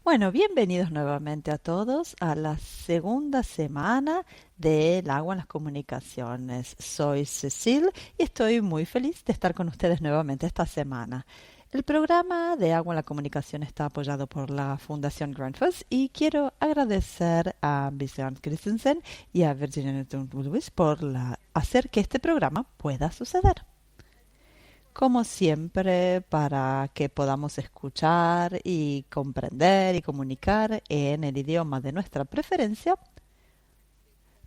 Bueno, bienvenidos nuevamente a todos a la segunda semana del Agua en las Comunicaciones. Soy Cecil y estoy muy feliz de estar con ustedes nuevamente esta semana. El programa de Agua en la Comunicación está apoyado por la Fundación Grundfos y quiero agradecer a Vivian Christensen y a Virginia Newton-Lewis por hacer que este programa pueda suceder. Como siempre, para que podamos escuchar y comprender y comunicar en el idioma de nuestra preferencia,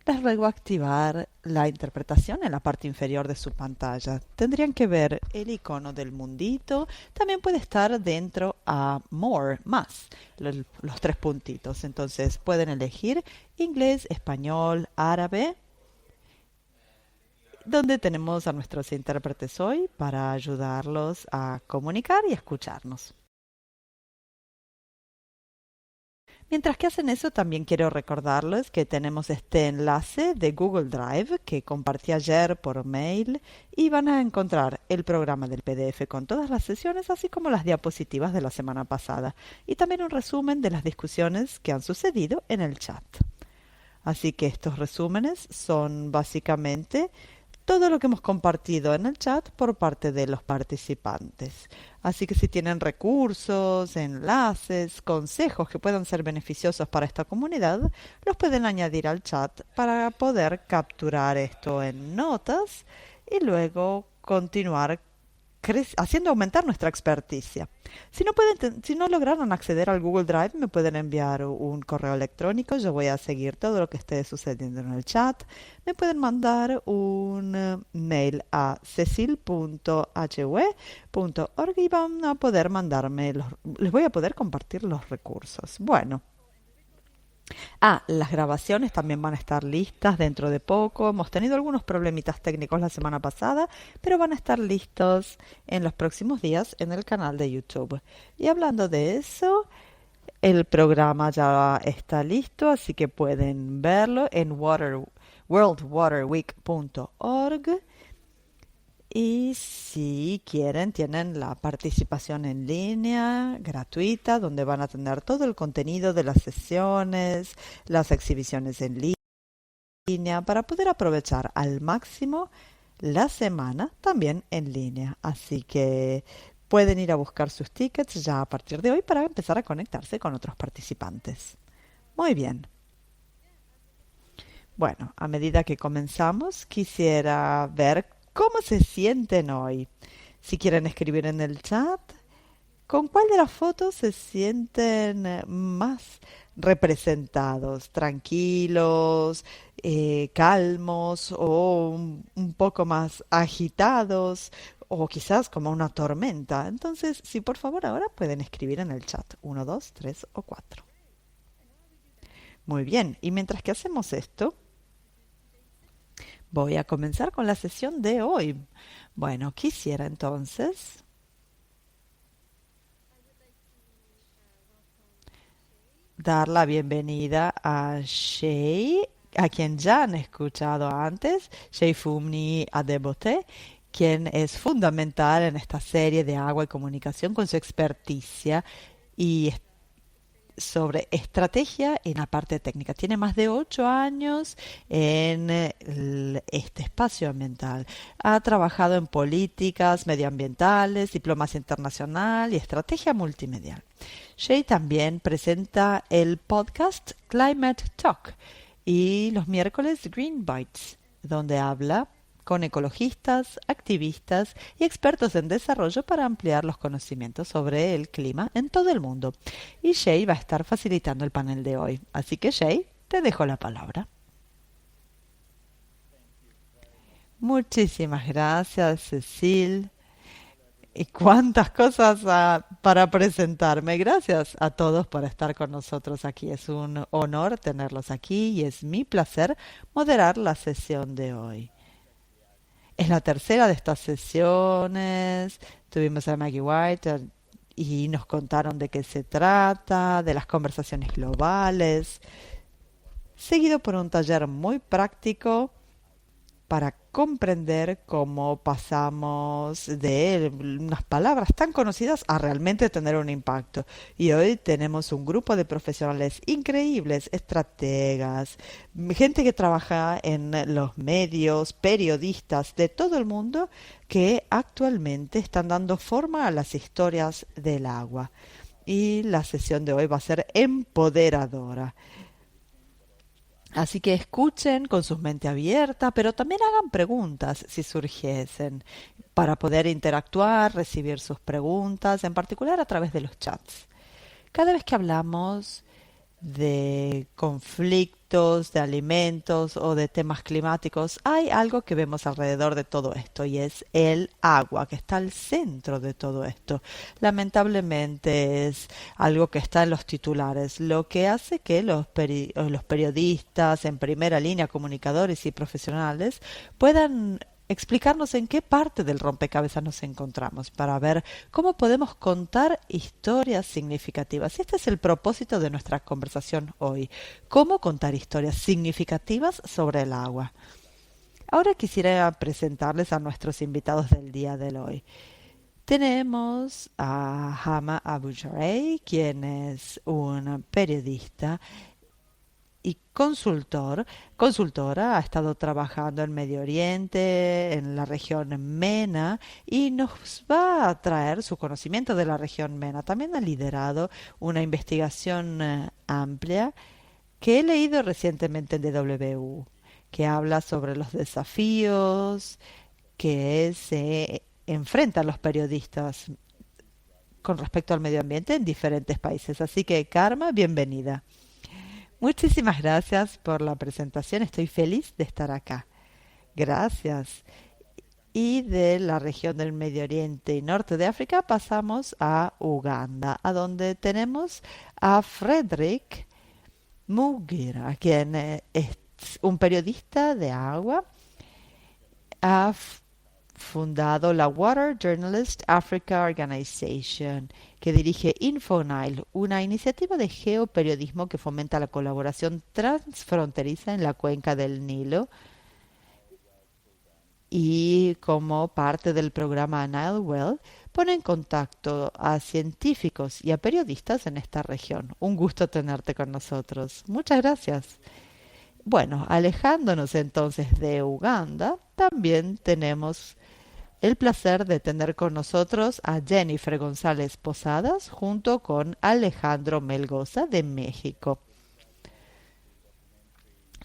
les ruego activar la interpretación en la parte inferior de su pantalla. Tendrían que ver el icono del mundito. También puede estar dentro a More, más, los tres puntitos. Entonces pueden elegir inglés, español, árabe, donde tenemos a nuestros intérpretes hoy para ayudarlos a comunicar y a escucharnos. Mientras que hacen eso, también quiero recordarles que tenemos este enlace de Google Drive que compartí ayer por mail y van a encontrar el programa del PDF con todas las sesiones, así como las diapositivas de la semana pasada y también un resumen de las discusiones que han sucedido en el chat. Así que estos resúmenes son básicamente todo lo que hemos compartido en el chat por parte de los participantes. Así que si tienen recursos, enlaces, consejos que puedan ser beneficiosos para esta comunidad, los pueden añadir al chat para poder capturar esto en notas y luego continuar haciendo aumentar nuestra experticia. Si no lograron acceder al Google Drive, me pueden enviar un correo electrónico. Yo voy a seguir todo lo que esté sucediendo en el chat. Me pueden mandar un mail a cecil.hw.org y van a poder les voy a poder compartir los recursos. Bueno. Las grabaciones también van a estar listas dentro de poco. Hemos tenido algunos problemitas técnicos la semana pasada, pero van a estar listos en los próximos días en el canal de YouTube. Y hablando de eso, el programa ya está listo, así que pueden verlo en worldwaterweek.org. Y si quieren, tienen la participación en línea gratuita, donde van a tener todo el contenido de las sesiones, las exhibiciones en línea, para poder aprovechar al máximo la semana también en línea. Así que pueden ir a buscar sus tickets ya a partir de hoy para empezar a conectarse con otros participantes. Muy bien. Bueno, a medida que comenzamos, quisiera ver cómo se sienten hoy. Si quieren escribir en el chat, ¿con cuál de las fotos se sienten más representados? ¿Tranquilos, calmos o un poco más agitados? O quizás como una tormenta. Entonces, si por favor ahora pueden escribir en el chat. Uno, 2, 3 o 4. Muy bien. Y mientras que hacemos esto, voy a comenzar con la sesión de hoy. Bueno, quisiera entonces dar la bienvenida a Shay, a quien ya han escuchado antes, Shay Fumni Adebote, quien es fundamental en esta serie de agua y comunicación con su experticia y sobre estrategia en la parte técnica. Tiene más de 8 años en este espacio ambiental. Ha trabajado en políticas medioambientales, diplomacia internacional y estrategia multimedial. Shay también presenta el podcast Climate Talk y los miércoles Green Bites, donde habla con ecologistas, activistas y expertos en desarrollo para ampliar los conocimientos sobre el clima en todo el mundo. Y Shay va a estar facilitando el panel de hoy. Así que Shay, te dejo la palabra. Muchísimas gracias, Cecil. Y cuántas cosas para presentarme. Gracias a todos por estar con nosotros aquí. Es un honor tenerlos aquí y es mi placer moderar la sesión de hoy. Es la tercera de estas sesiones. Tuvimos a Maggie White y nos contaron de qué se trata, de las conversaciones globales, seguido por un taller muy práctico para comprender cómo pasamos de unas palabras tan conocidas a realmente tener un impacto. Y hoy tenemos un grupo de profesionales increíbles, estrategas, gente que trabaja en los medios, periodistas de todo el mundo que actualmente están dando forma a las historias del agua. Y la sesión de hoy va a ser empoderadora. Así que escuchen con su mente abierta, pero también hagan preguntas si surgiesen, para poder interactuar, recibir sus preguntas, en particular a través de los chats. Cada vez que hablamos de conflictos, de alimentos o de temas climáticos, hay algo que vemos alrededor de todo esto y es el agua, que está al centro de todo esto. Lamentablemente es algo que está en los titulares, lo que hace que los periodistas en primera línea, comunicadores y profesionales puedan explicarnos en qué parte del rompecabezas nos encontramos para ver cómo podemos contar historias significativas. Y este es el propósito de nuestra conversación hoy, cómo contar historias significativas sobre el agua. Ahora quisiera presentarles a nuestros invitados del día de hoy. Tenemos a Hama Abu-Jarrey, quien es un periodista y consultora, ha estado trabajando en Medio Oriente, en la región MENA, y nos va a traer su conocimiento de la región MENA. También ha liderado una investigación amplia que he leído recientemente en DWU, que habla sobre los desafíos que se enfrentan los periodistas con respecto al medio ambiente en diferentes países. Así que, Karma, bienvenida. Muchísimas gracias por la presentación. Estoy feliz de estar acá. Gracias. Y de la región del Medio Oriente y Norte de África pasamos a Uganda, a donde tenemos a Frederick Mugira, quien es un periodista de agua. Ha fundado la Water Journalist Africa Organization, que dirige InfoNile, una iniciativa de geoperiodismo que fomenta la colaboración transfronteriza en la cuenca del Nilo, y como parte del programa Nile Well pone en contacto a científicos y a periodistas en esta región. Un gusto tenerte con nosotros. Muchas gracias. Bueno, alejándonos entonces de Uganda, también tenemos el placer de tener con nosotros a Jennifer González Posadas junto con Alejandro Melgoza de México.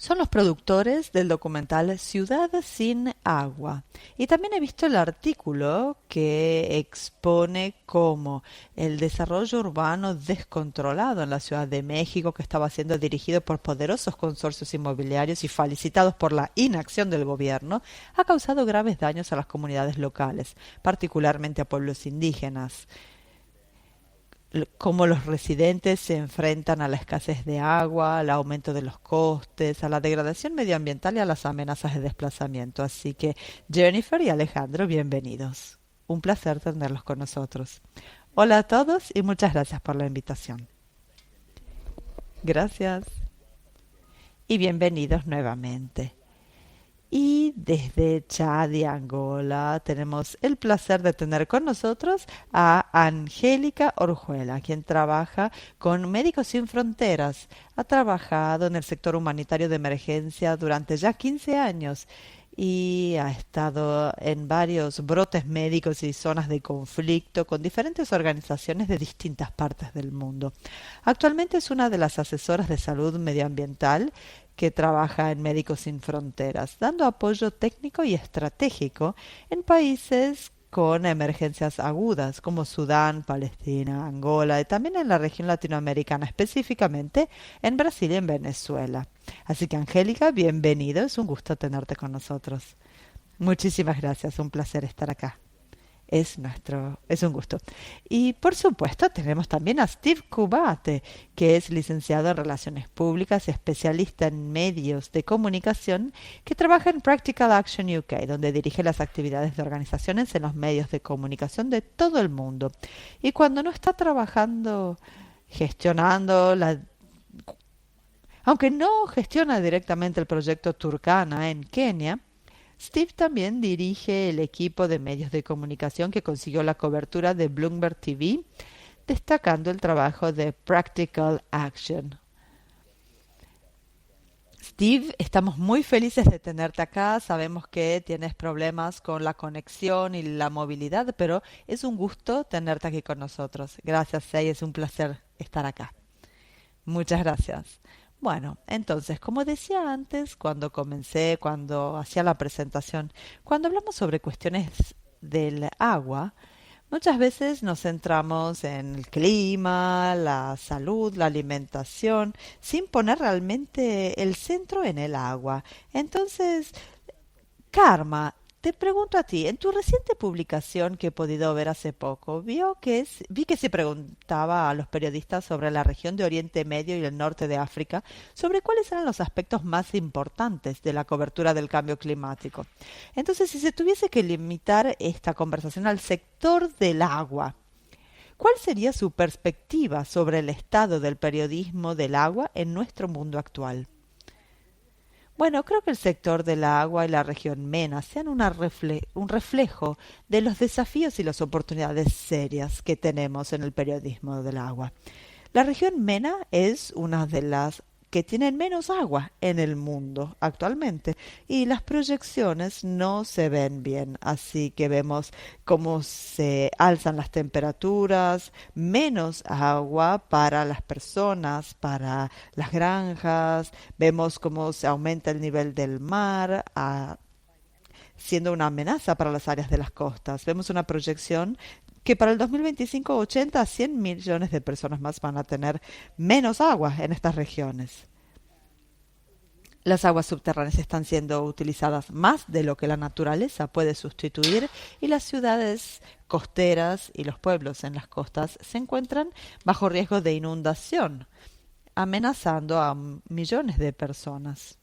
Son los productores del documental Ciudad sin Agua. Y también he visto el artículo que expone cómo el desarrollo urbano descontrolado en la Ciudad de México, que estaba siendo dirigido por poderosos consorcios inmobiliarios y felicitados por la inacción del gobierno, ha causado graves daños a las comunidades locales, particularmente a pueblos indígenas. Cómo los residentes se enfrentan a la escasez de agua, al aumento de los costes, a la degradación medioambiental y a las amenazas de desplazamiento. Así que Jennifer y Alejandro, bienvenidos. Un placer tenerlos con nosotros. Hola a todos y muchas gracias por la invitación. Gracias. Y bienvenidos nuevamente. Y desde Chad y Angola tenemos el placer de tener con nosotros a Angélica Orjuela, quien trabaja con Médicos Sin Fronteras. Ha trabajado en el sector humanitario de emergencia durante ya 15 años y ha estado en varios brotes médicos y zonas de conflicto con diferentes organizaciones de distintas partes del mundo. Actualmente es una de las asesoras de salud medioambiental que trabaja en Médicos Sin Fronteras, dando apoyo técnico y estratégico en países con emergencias agudas como Sudán, Palestina, Angola y también en la región latinoamericana, específicamente en Brasil y en Venezuela. Así que Angélica, bienvenido, es un gusto tenerte con nosotros. Muchísimas gracias, un placer estar acá. Es un gusto. Y por supuesto tenemos también a Steve Kubate, que es licenciado en Relaciones Públicas y especialista en medios de comunicación, que trabaja en Practical Action UK, donde dirige las actividades de organizaciones en los medios de comunicación de todo el mundo. Y cuando no está trabajando, gestionando aunque no gestiona directamente el proyecto Turkana en Kenia, Steve también dirige el equipo de medios de comunicación que consiguió la cobertura de Bloomberg TV, destacando el trabajo de Practical Action. Steve, estamos muy felices de tenerte acá. Sabemos que tienes problemas con la conexión y la movilidad, pero es un gusto tenerte aquí con nosotros. Gracias, Sei, es un placer estar acá. Muchas gracias. Bueno, entonces, como decía antes, cuando comencé, cuando hacía la presentación, cuando hablamos sobre cuestiones del agua, muchas veces nos centramos en el clima, la salud, la alimentación, sin poner realmente el centro en el agua. Entonces, Karma, te pregunto a ti, en tu reciente publicación que he podido ver hace poco, vi que se preguntaba a los periodistas sobre la región de Oriente Medio y el norte de África, sobre cuáles eran los aspectos más importantes de la cobertura del cambio climático. Entonces, si se tuviese que limitar esta conversación al sector del agua, ¿cuál sería su perspectiva sobre el estado del periodismo del agua en nuestro mundo actual? Bueno, creo que el sector del agua y la región MENA sean un reflejo de los desafíos y las oportunidades serias que tenemos en el periodismo del agua. La región MENA es una de las que tienen menos agua en el mundo actualmente y las proyecciones no se ven bien, así que vemos cómo se alzan las temperaturas, menos agua para las personas, para las granjas, vemos cómo se aumenta el nivel del mar, siendo una amenaza para las áreas de las costas. Vemos una proyección que para el 2025 80 a 100 millones de personas más van a tener menos agua en estas regiones. Las aguas subterráneas están siendo utilizadas más de lo que la naturaleza puede sustituir y las ciudades costeras y los pueblos en las costas se encuentran bajo riesgo de inundación, amenazando a millones de personas.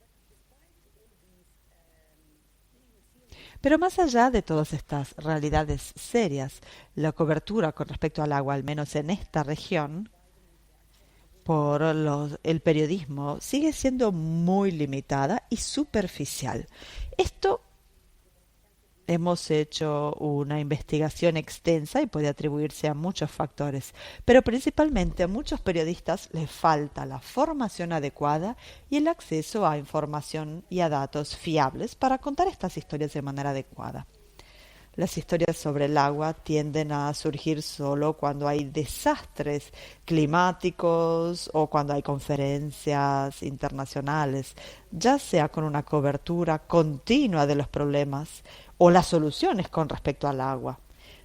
Pero más allá de todas estas realidades serias, la cobertura con respecto al agua, al menos en esta región, el periodismo sigue siendo muy limitada y superficial. Esto hemos hecho una investigación extensa y puede atribuirse a muchos factores, pero principalmente a muchos periodistas les falta la formación adecuada y el acceso a información y a datos fiables para contar estas historias de manera adecuada. Las historias sobre el agua tienden a surgir solo cuando hay desastres climáticos o cuando hay conferencias internacionales, ya sea con una cobertura continua de los problemas o las soluciones con respecto al agua.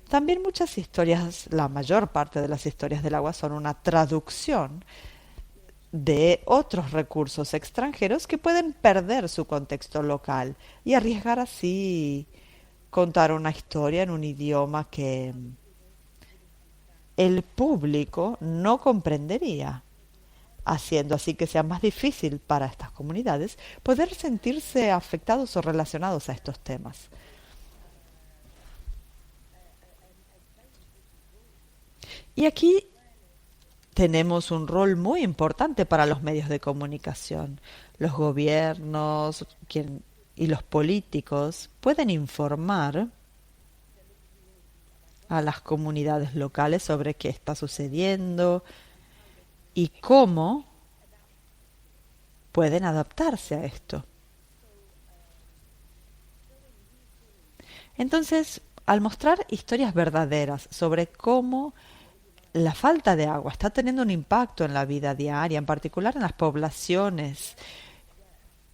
También muchas historias, la mayor parte de las historias del agua son una traducción de otros recursos extranjeros que pueden perder su contexto local y arriesgar así contar una historia en un idioma que el público no comprendería, haciendo así que sea más difícil para estas comunidades poder sentirse afectados o relacionados a estos temas. Y aquí tenemos un rol muy importante para los medios de comunicación. Los gobiernos y los políticos pueden informar a las comunidades locales sobre qué está sucediendo y cómo pueden adaptarse a esto. Entonces, al mostrar historias verdaderas sobre cómo la falta de agua está teniendo un impacto en la vida diaria, en particular en las poblaciones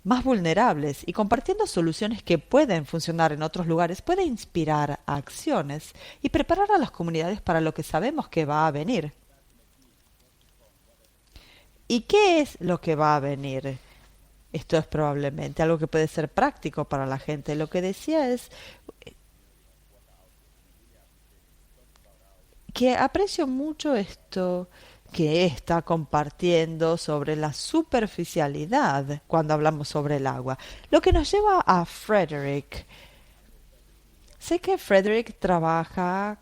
más vulnerables, y compartiendo soluciones que pueden funcionar en otros lugares, puede inspirar a acciones y preparar a las comunidades para lo que sabemos que va a venir. ¿Y qué es lo que va a venir? Esto es probablemente algo que puede ser práctico para la gente. Lo que decía es que aprecio mucho esto que está compartiendo sobre la superficialidad cuando hablamos sobre el agua. Lo que nos lleva a Frederick. Sé que Frederick trabaja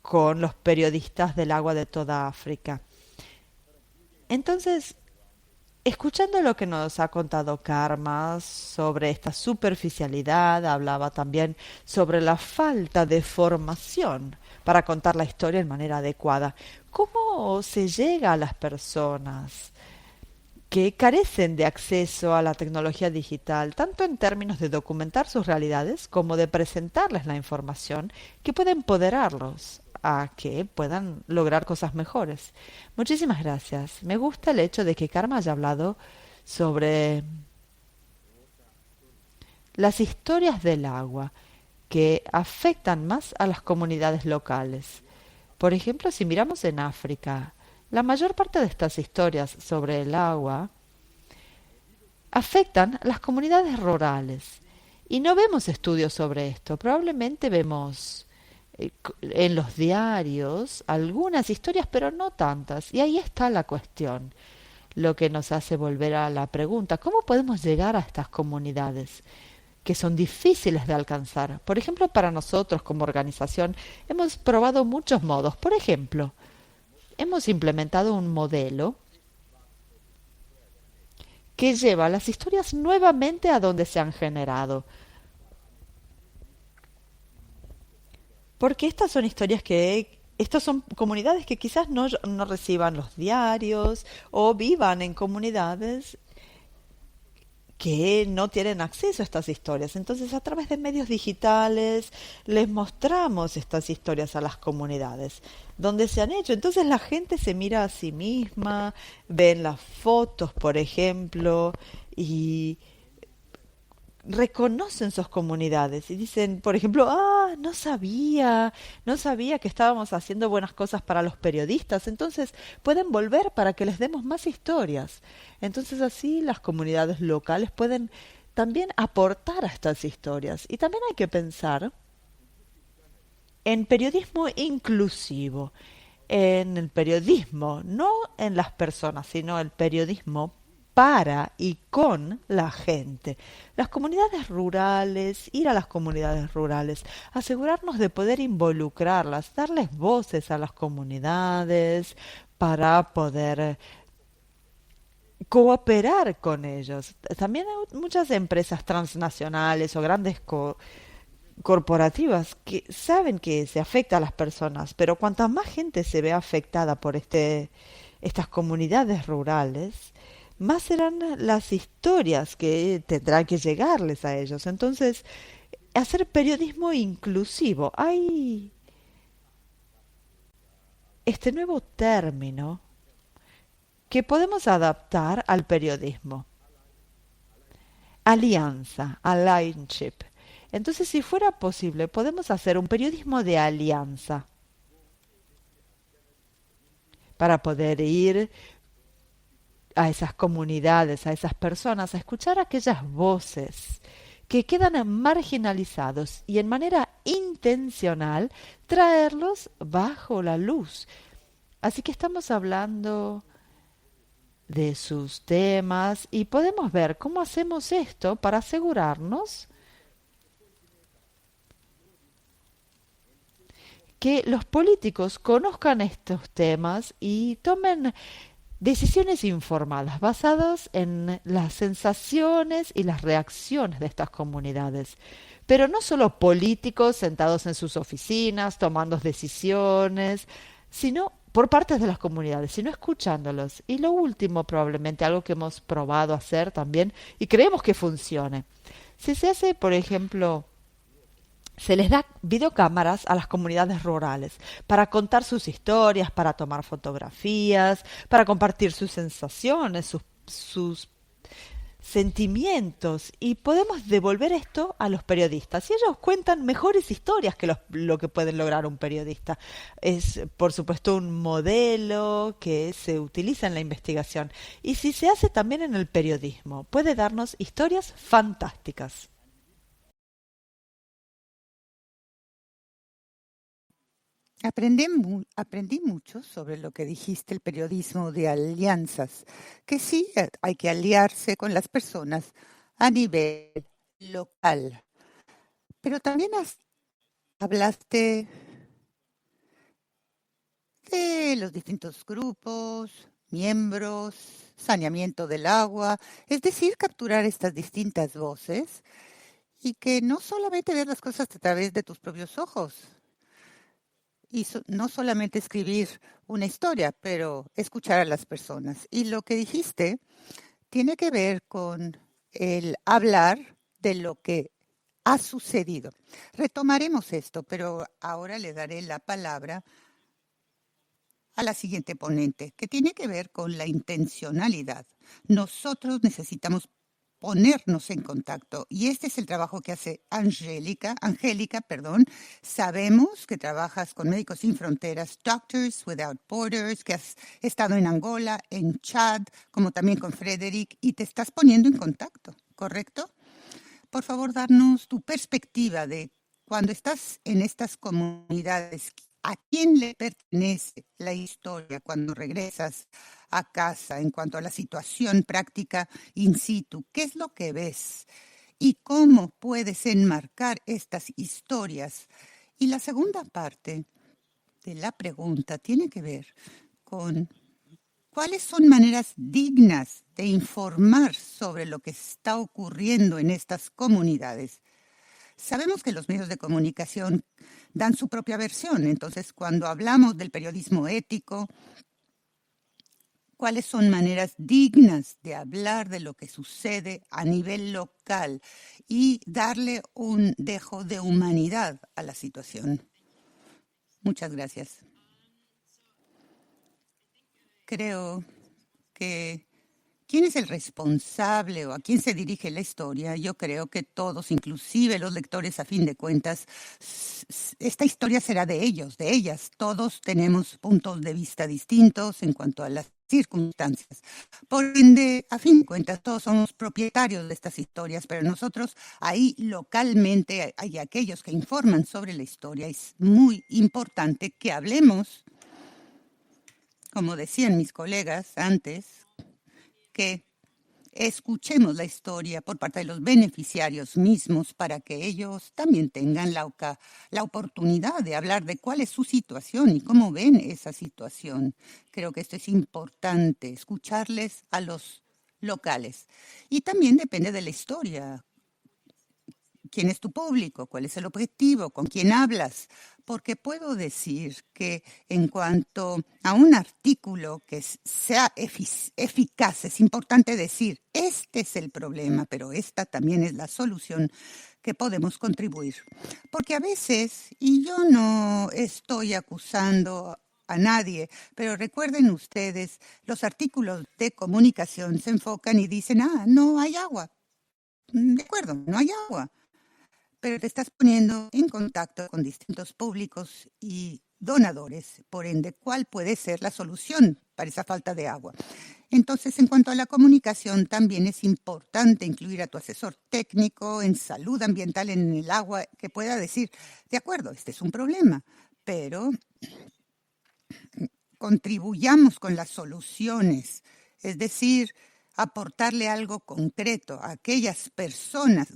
con los periodistas del agua de toda África. Entonces, Escuchando lo que nos ha contado Karma sobre esta superficialidad, hablaba también sobre la falta de formación para contar la historia de manera adecuada. ¿Cómo se llega a las personas que carecen de acceso a la tecnología digital, tanto en términos de documentar sus realidades como de presentarles la información que pueda empoderarlos a que puedan lograr cosas mejores? Muchísimas gracias. Me gusta el hecho de que Karma haya hablado sobre las historias del agua que afectan más a las comunidades locales. Por ejemplo, si miramos en África, la mayor parte de estas historias sobre el agua afectan las comunidades rurales. Y no vemos estudios sobre esto. Probablemente vemos en los diarios algunas historias, pero no tantas. Y ahí está la cuestión, lo que nos hace volver a la pregunta, ¿cómo podemos llegar a estas comunidades que son difíciles de alcanzar? Por ejemplo, para nosotros como organización hemos probado muchos modos. Por ejemplo, hemos implementado un modelo que lleva las historias nuevamente a donde se han generado. Porque estas son historias estas son comunidades que quizás no reciban los diarios o vivan en comunidades que no tienen acceso a estas historias. Entonces, a través de medios digitales les mostramos estas historias a las comunidades donde se han hecho. Entonces la gente se mira a sí misma, ven las fotos, por ejemplo, y reconocen sus comunidades y dicen, por ejemplo, no sabía que estábamos haciendo buenas cosas para los periodistas, entonces pueden volver para que les demos más historias. Entonces así las comunidades locales pueden también aportar a estas historias. Y también hay que pensar en periodismo inclusivo, en el periodismo, no en las personas, sino el periodismo para y con la gente. Las comunidades rurales, ir a las comunidades rurales, asegurarnos de poder involucrarlas, darles voces a las comunidades para poder cooperar con ellos. También hay muchas empresas transnacionales o grandes corporativas que saben que se afecta a las personas, pero cuanta más gente se ve afectada por estas comunidades rurales, más serán las historias que tendrán que llegarles a ellos. Entonces, hacer periodismo inclusivo. Hay este nuevo término que podemos adaptar al periodismo. Alianza, alliance. Entonces, si fuera posible, podemos hacer un periodismo de alianza para poder ir a esas comunidades, a esas personas, a escuchar aquellas voces que quedan marginalizados y en manera intencional traerlos bajo la luz. Así que estamos hablando de sus temas y podemos ver cómo hacemos esto para asegurarnos que los políticos conozcan estos temas y tomen decisiones informadas basadas en las sensaciones y las reacciones de estas comunidades. Pero no solo políticos sentados en sus oficinas tomando decisiones, sino por parte de las comunidades, sino escuchándolos. Y lo último, probablemente algo que hemos probado hacer también y creemos que funcione. Si se hace, por ejemplo, se les da videocámaras a las comunidades rurales para contar sus historias, para tomar fotografías, para compartir sus sensaciones, sus sentimientos y podemos devolver esto a los periodistas y ellos cuentan mejores historias que lo que pueden lograr un periodista. Es, por supuesto, un modelo que se utiliza en la investigación y si se hace también en el periodismo, puede darnos historias fantásticas. Aprendí mucho sobre lo que dijiste, el periodismo de alianzas, que sí hay que aliarse con las personas a nivel local. Pero también hablaste de los distintos grupos, miembros saneamiento del agua, es decir, capturar estas distintas voces y que no solamente veas las cosas a través de tus propios ojos y no solamente escribir una historia, pero escuchar a las personas. Y lo que dijiste tiene que ver con el hablar de lo que ha sucedido. Retomaremos esto, pero ahora le daré la palabra a la siguiente ponente, que tiene que ver con la intencionalidad. Nosotros necesitamos ponernos en contacto y este es el trabajo que hace Angélica, perdón. Sabemos que trabajas con Médicos Sin Fronteras, Doctors Without Borders, que has estado en Angola, en Chad, como también con Frederick, y te estás poniendo en contacto, ¿correcto? Por favor, darnos tu perspectiva de cuando estás en estas comunidades, ¿a quién le pertenece la historia cuando regresas a casa en cuanto a la situación práctica in situ? ¿Qué es lo que ves? ¿Y cómo puedes enmarcar estas historias? Y la segunda parte de la pregunta tiene que ver con ¿cuáles son maneras dignas de informar sobre lo que está ocurriendo en estas comunidades? Sabemos que los medios de comunicación dan su propia versión, entonces cuando hablamos del periodismo ético, ¿cuáles son maneras dignas de hablar de lo que sucede a nivel local y darle un dejo de humanidad a la situación? Muchas gracias. Creo que ¿quién es el responsable o a quién se dirige la historia? Yo creo que todos, inclusive los lectores, a fin de cuentas, esta historia será de ellos, de ellas. Todos tenemos puntos de vista distintos en cuanto a las circunstancias. Por ende, a fin de cuentas, todos somos propietarios de estas historias, pero nosotros ahí localmente hay aquellos que informan sobre la historia. Es muy importante que hablemos, como decían mis colegas antes, que escuchemos la historia por parte de los beneficiarios mismos para que ellos también tengan la oportunidad de hablar de cuál es su situación y cómo ven esa situación. Creo que esto es importante, escucharles a los locales. Y también depende de la historia. ¿Quién es tu público? ¿Cuál es el objetivo? ¿Con quién hablas? Porque puedo decir que en cuanto a un artículo que sea eficaz, es importante decir, este es el problema, pero esta también es la solución que podemos contribuir. Porque a veces, y yo no estoy acusando a nadie, pero recuerden ustedes, los artículos de comunicación se enfocan y dicen, no hay agua. De acuerdo, no hay agua, pero te estás poniendo en contacto con distintos públicos y donadores, por ende, ¿cuál puede ser la solución para esa falta de agua? Entonces, en cuanto a la comunicación, también es importante incluir a tu asesor técnico en salud ambiental en el agua que pueda decir, de acuerdo, este es un problema, pero contribuyamos con las soluciones, es decir, aportarle algo concreto a aquellas personas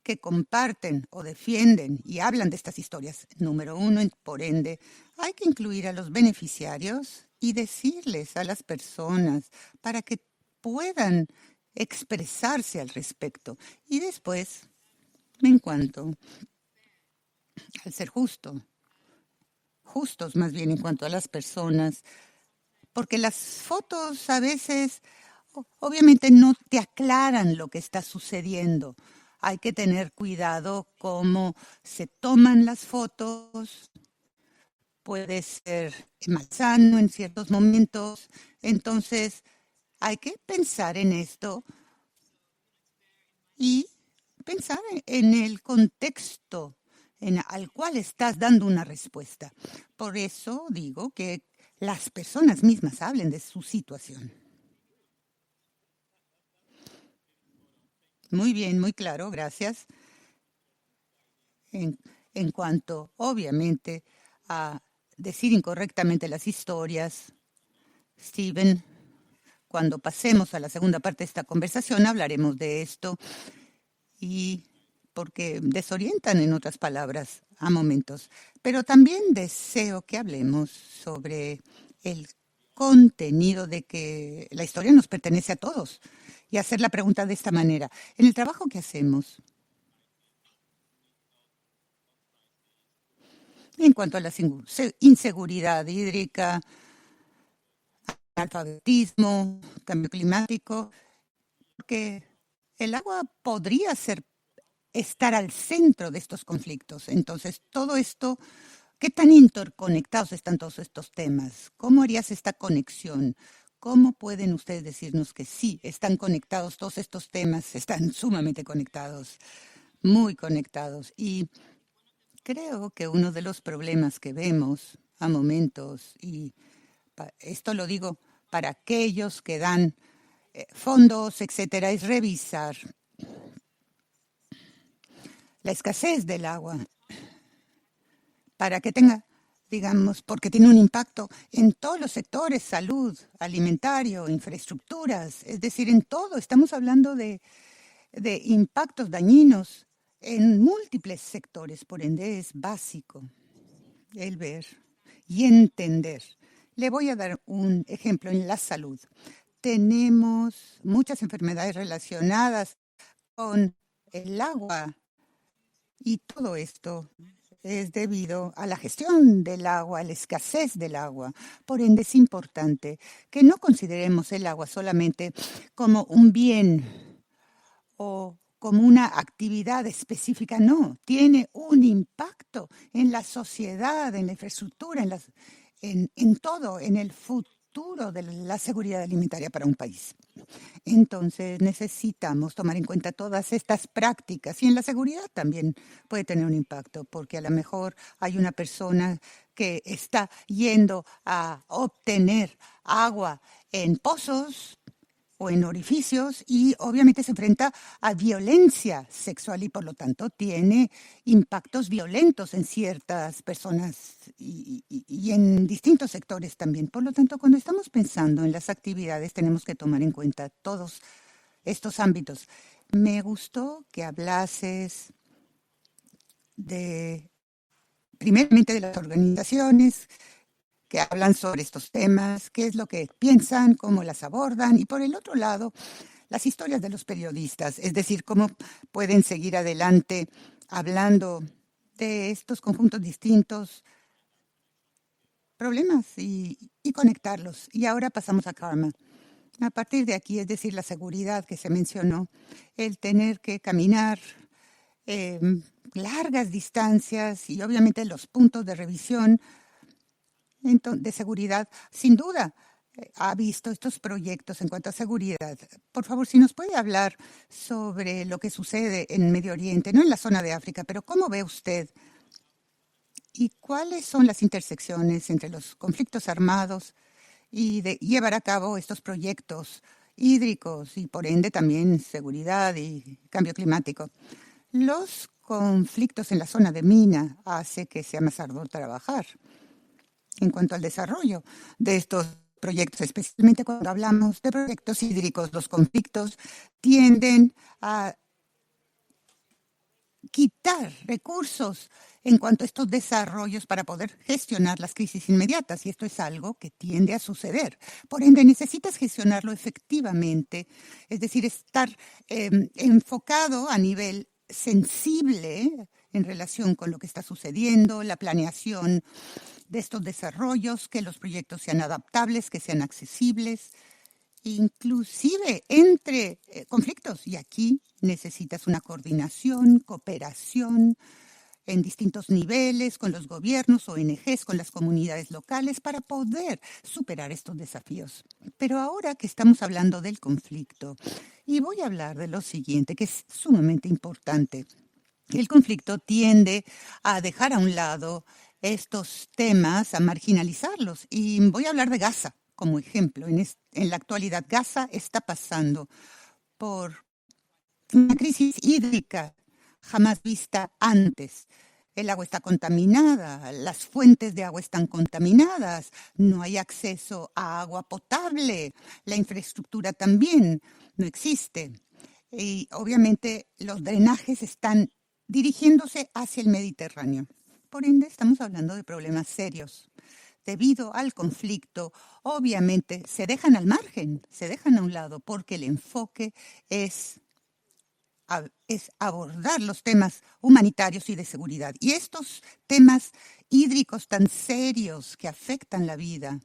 que comparten o defienden y hablan de estas historias. Número uno, por ende, hay que incluir a los beneficiarios y decirles a las personas para que puedan expresarse al respecto. Y después, en cuanto al ser justos más bien en cuanto a las personas, porque las fotos a veces obviamente no te aclaran lo que está sucediendo. Hay que tener cuidado cómo se toman las fotos. Puede ser malsano en ciertos momentos. Entonces, hay que pensar en esto y pensar en el contexto al cual estás dando una respuesta. Por eso digo que las personas mismas hablen de su situación. Muy bien, muy claro, gracias. En cuanto, obviamente, a decir incorrectamente las historias, Steven, cuando pasemos a la segunda parte de esta conversación hablaremos de esto y porque desorientan, en otras palabras, a momentos. Pero también deseo que hablemos sobre el contenido de que la historia nos pertenece a todos y hacer la pregunta de esta manera. En el trabajo que hacemos, en cuanto a la inseguridad hídrica, alfabetismo, cambio climático, que el agua podría estar al centro de estos conflictos. Entonces, todo esto, ¿qué tan interconectados están todos estos temas? ¿Cómo harías esta conexión? ¿Cómo pueden ustedes decirnos que sí, están conectados todos estos temas? Están sumamente conectados, muy conectados. Y creo que uno de los problemas que vemos a momentos, y esto lo digo para aquellos que dan fondos, etcétera, es revisar la escasez del agua para que tenga, digamos, porque tiene un impacto en todos los sectores, salud, alimentario, infraestructuras, es decir, en todo. Estamos hablando de impactos dañinos en múltiples sectores, por ende es básico el ver y entender. Le voy a dar un ejemplo en la salud. Tenemos muchas enfermedades relacionadas con el agua y todo esto es debido a la gestión del agua, a la escasez del agua. Por ende, es importante que no consideremos el agua solamente como un bien o como una actividad específica. No, tiene un impacto en la sociedad, en la infraestructura, en todo, en el futuro de la seguridad alimentaria para un país. Entonces necesitamos tomar en cuenta todas estas prácticas y en la seguridad también puede tener un impacto, porque a lo mejor hay una persona que está yendo a obtener agua en pozos o en orificios y obviamente se enfrenta a violencia sexual y por lo tanto tiene impactos violentos en ciertas personas y en distintos sectores también. Por lo tanto, cuando estamos pensando en las actividades tenemos que tomar en cuenta todos estos ámbitos. Me gustó que hablases primeramente de las organizaciones que hablan sobre estos temas, qué es lo que piensan, cómo las abordan, y por el otro lado, las historias de los periodistas, es decir, cómo pueden seguir adelante hablando de estos conjuntos distintos, problemas y conectarlos. Y ahora pasamos a Karma. A partir de aquí, es decir, la seguridad que se mencionó, el tener que caminar largas distancias y obviamente los puntos de revisión de seguridad, sin duda, ha visto estos proyectos en cuanto a seguridad. Por favor, si nos puede hablar sobre lo que sucede en Medio Oriente, no en la zona de África, pero ¿cómo ve usted? ¿Y cuáles son las intersecciones entre los conflictos armados y de llevar a cabo estos proyectos hídricos y por ende también seguridad y cambio climático? Los conflictos en la zona de Mina hace que sea más arduo trabajar en cuanto al desarrollo de estos proyectos, especialmente cuando hablamos de proyectos hídricos. Los conflictos tienden a quitar recursos en cuanto a estos desarrollos para poder gestionar las crisis inmediatas, y esto es algo que tiende a suceder. Por ende, necesitas gestionarlo efectivamente, es decir, estar enfocado a nivel sensible en relación con lo que está sucediendo, la planeación de estos desarrollos, que los proyectos sean adaptables, que sean accesibles, inclusive entre conflictos. Y aquí necesitas una coordinación, cooperación en distintos niveles con los gobiernos, ONGs, con las comunidades locales para poder superar estos desafíos. Pero ahora que estamos hablando del conflicto, y voy a hablar de lo siguiente, que es sumamente importante. El conflicto tiende a dejar a un lado estos temas, a marginalizarlos. Y voy a hablar de Gaza como ejemplo. En la actualidad, Gaza está pasando por una crisis hídrica jamás vista antes. El agua está contaminada, las fuentes de agua están contaminadas, no hay acceso a agua potable, la infraestructura también no existe. Y obviamente los drenajes están dirigiéndose hacia el Mediterráneo. Por ende, estamos hablando de problemas serios. debido al conflicto, obviamente se dejan al margen, se dejan a un lado, porque el enfoque es abordar los temas humanitarios y de seguridad. Y estos temas hídricos tan serios que afectan la vida,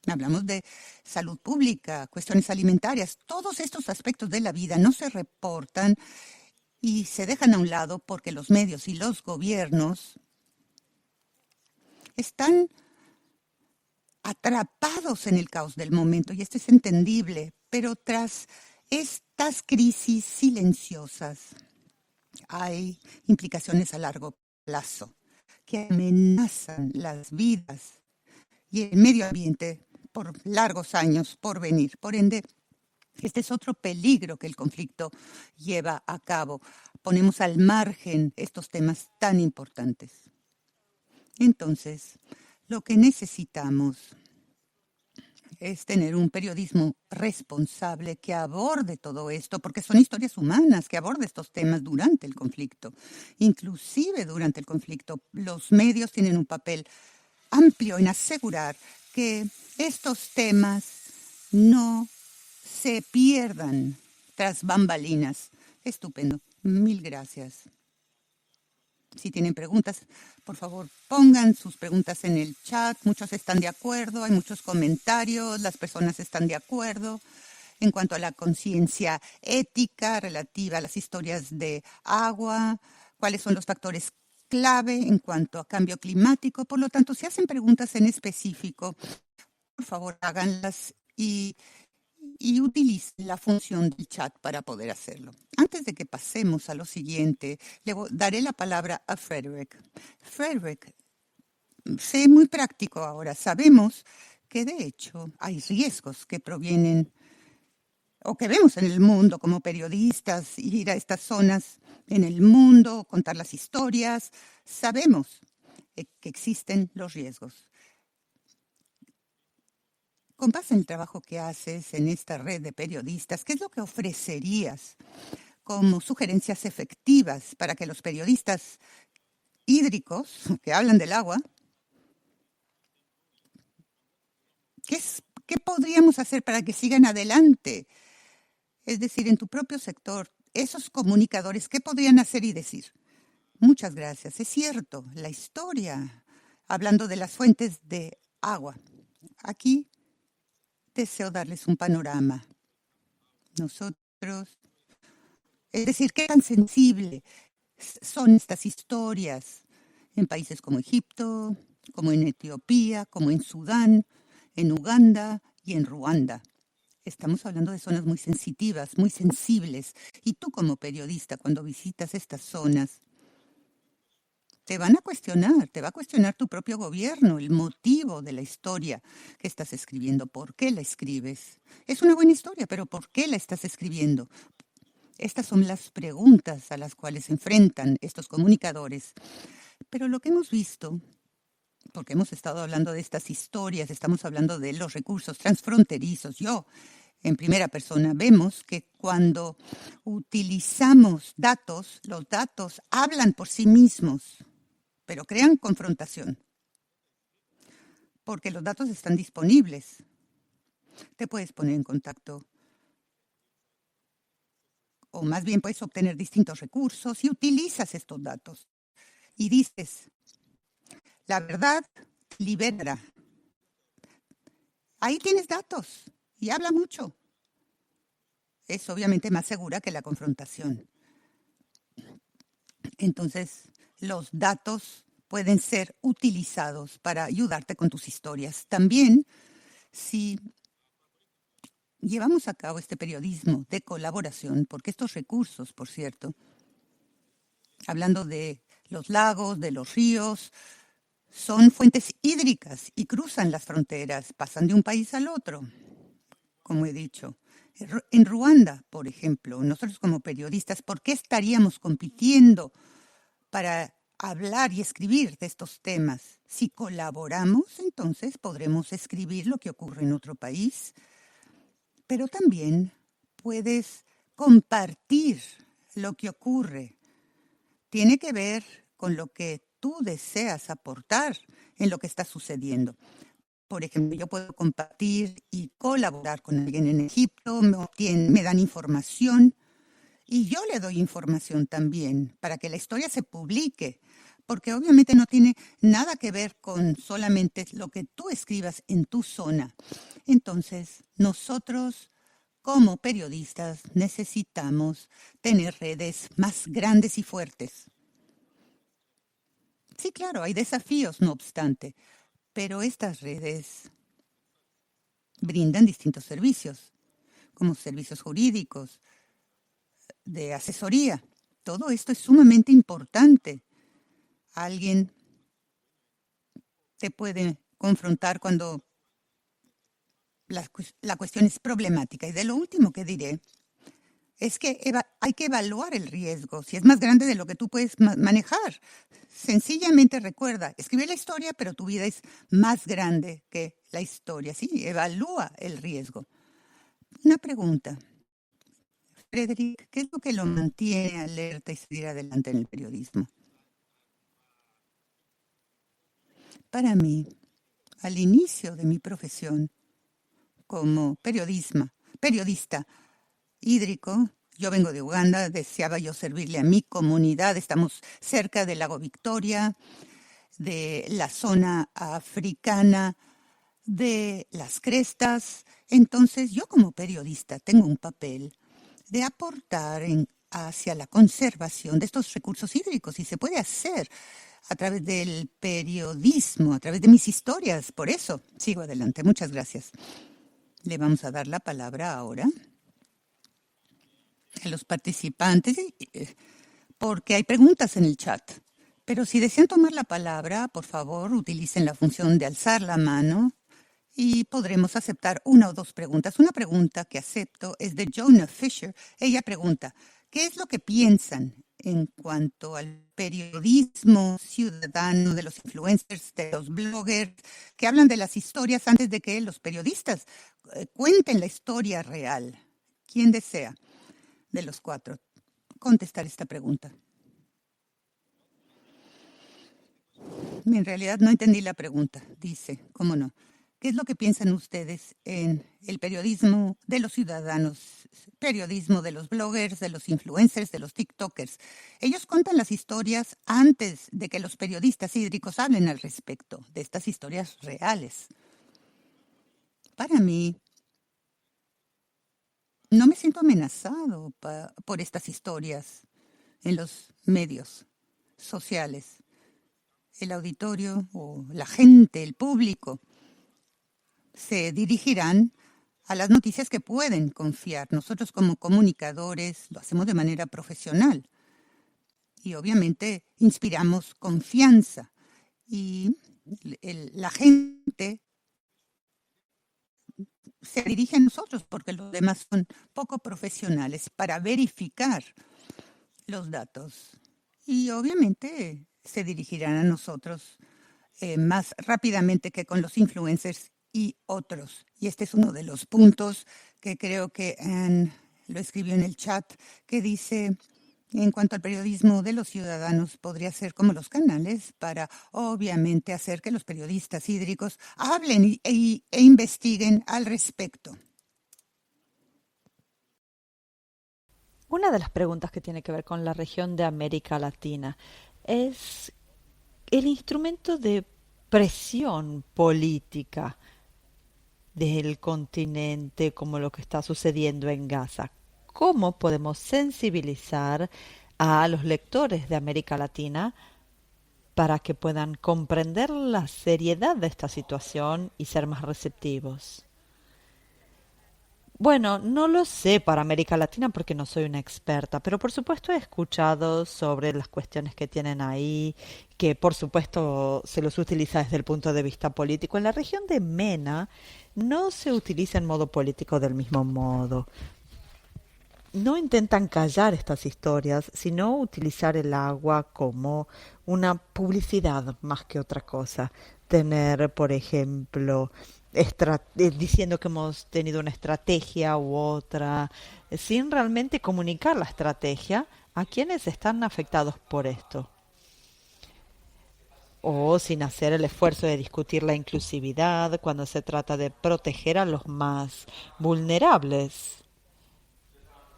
hablamos de salud pública, cuestiones alimentarias, todos estos aspectos de la vida no se reportan y se dejan a un lado porque los medios y los gobiernos están atrapados en el caos del momento, y esto es entendible, pero tras estas crisis silenciosas hay implicaciones a largo plazo que amenazan las vidas y el medio ambiente por largos años por venir. Por ende, este es otro peligro que el conflicto lleva a cabo. Ponemos al margen estos temas tan importantes. Entonces, lo que necesitamos es tener un periodismo responsable que aborde todo esto, porque son historias humanas, que aborde estos temas durante el conflicto. Inclusive durante el conflicto, los medios tienen un papel amplio en asegurar que estos temas no se pierdan tras bambalinas. Estupendo. Mil gracias. Si tienen preguntas, por favor, pongan sus preguntas en el chat. Muchos están de acuerdo, hay muchos comentarios, las personas están de acuerdo en cuanto a la conciencia ética relativa a las historias de agua, cuáles son los factores clave en cuanto a cambio climático. Por lo tanto, si hacen preguntas en específico, por favor, háganlas y utilicen la función del chat para poder hacerlo. Antes de que pasemos a lo siguiente, daré la palabra a Frederick. Frederick, sé muy práctico ahora. Sabemos que de hecho hay riesgos que provienen o que vemos en el mundo como periodistas, ir a estas zonas en el mundo, contar las historias. Sabemos que existen los riesgos. Con base en el trabajo que haces en esta red de periodistas, ¿qué es lo que ofrecerías como sugerencias efectivas para que los periodistas hídricos que hablan del agua, qué podríamos hacer para que sigan adelante? Es decir, en tu propio sector, esos comunicadores, ¿qué podrían hacer y decir? Muchas gracias. Es cierto, la historia, hablando de las fuentes de agua. Aquí deseo darles un panorama. Nosotros, es decir, qué tan sensible son estas historias en países como Egipto, como en Etiopía, como en Sudán, en Uganda y en Ruanda. Estamos hablando de zonas muy sensitivas, muy sensibles. Y tú como periodista, cuando visitas estas zonas, te va a cuestionar tu propio gobierno, el motivo de la historia que estás escribiendo, por qué la escribes. Es una buena historia, pero ¿por qué la estás escribiendo? Estas son las preguntas a las cuales se enfrentan estos comunicadores. Pero lo que hemos visto, porque hemos estado hablando de estas historias, estamos hablando de los recursos transfronterizos, en primera persona, vemos que cuando utilizamos datos, los datos hablan por sí mismos, pero crean confrontación, porque los datos están disponibles. Te puedes poner en contacto, o más bien puedes obtener distintos recursos y utilizas estos datos. Y dices, la verdad libera. Ahí tienes datos y habla mucho. Es obviamente más segura que la confrontación. Entonces, los datos pueden ser utilizados para ayudarte con tus historias. También, si llevamos a cabo este periodismo de colaboración, porque estos recursos, por cierto, hablando de los lagos, de los ríos, son fuentes hídricas y cruzan las fronteras, pasan de un país al otro, como he dicho. En Ruanda, por ejemplo, nosotros como periodistas, ¿por qué estaríamos compitiendo para hablar y escribir de estos temas? Si colaboramos, entonces podremos escribir lo que ocurre en otro país, pero también puedes compartir lo que ocurre. Tiene que ver con lo que tú deseas aportar en lo que está sucediendo. Por ejemplo, yo puedo compartir y colaborar con alguien en Egipto, me dan información y yo le doy información también para que la historia se publique, porque obviamente no tiene nada que ver con solamente lo que tú escribas en tu zona. Entonces, nosotros como periodistas necesitamos tener redes más grandes y fuertes. Sí, claro, hay desafíos, no obstante, pero estas redes brindan distintos servicios, como servicios jurídicos, de asesoría. Todo esto es sumamente importante. Alguien te puede confrontar cuando la cuestión es problemática. Y de lo último que diré es que hay que evaluar el riesgo, si es más grande de lo que tú puedes manejar. Sencillamente recuerda, escribe la historia, pero tu vida es más grande que la historia. Sí, evalúa el riesgo. Una pregunta. Frederick, ¿qué es lo que lo mantiene alerta y seguir adelante en el periodismo? Para mí, al inicio de mi profesión como periodista hídrico, yo vengo de Uganda, deseaba yo servirle a mi comunidad, estamos cerca del lago Victoria, de la zona africana, de las crestas. Entonces, yo como periodista tengo un papel de aportar hacia la conservación de estos recursos hídricos y se puede hacer a través del periodismo, a través de mis historias. Por eso, sigo adelante. Muchas gracias. Le vamos a dar la palabra ahora a los participantes porque hay preguntas en el chat. Pero si desean tomar la palabra, por favor, utilicen la función de alzar la mano y podremos aceptar una o dos preguntas. Una pregunta que acepto es de Jonah Fisher. Ella pregunta, ¿qué es lo que piensan en cuanto al periodismo ciudadano, de los influencers, de los bloggers, que hablan de las historias antes de que los periodistas cuenten la historia real? ¿Quién desea de los cuatro contestar esta pregunta? En realidad no entendí la pregunta. Dice, ¿cómo no? ¿Qué es lo que piensan ustedes en el periodismo de los ciudadanos, periodismo de los bloggers, de los influencers, de los tiktokers? Ellos cuentan las historias antes de que los periodistas hídricos hablen al respecto de estas historias reales. Para mí, no me siento amenazado por estas historias en los medios sociales. El auditorio o la gente, el público, se dirigirán a las noticias que pueden confiar. Nosotros como comunicadores lo hacemos de manera profesional y obviamente inspiramos confianza y la gente se dirige a nosotros porque los demás son poco profesionales para verificar los datos y obviamente se dirigirán a nosotros más rápidamente que con los influencers y otros. Y este es uno de los puntos que creo que Anne lo escribió en el chat, que dice, en cuanto al periodismo de los ciudadanos, podría ser como los canales para, obviamente, hacer que los periodistas hídricos hablen e investiguen al respecto. Una de las preguntas que tiene que ver con la región de América Latina es el instrumento de presión política del continente, como lo que está sucediendo en Gaza. ¿Cómo podemos sensibilizar a los lectores de América Latina para que puedan comprender la seriedad de esta situación y ser más receptivos? Bueno, no lo sé para América Latina porque no soy una experta, pero por supuesto he escuchado sobre las cuestiones que tienen ahí, que por supuesto se los utiliza desde el punto de vista político. En la región de MENA no se utiliza en modo político del mismo modo. No intentan callar estas historias, sino utilizar el agua como una publicidad más que otra cosa. Tener, por ejemplo, diciendo que hemos tenido una estrategia u otra, sin realmente comunicar la estrategia a quienes están afectados por esto. o sin hacer el esfuerzo de discutir la inclusividad cuando se trata de proteger a los más vulnerables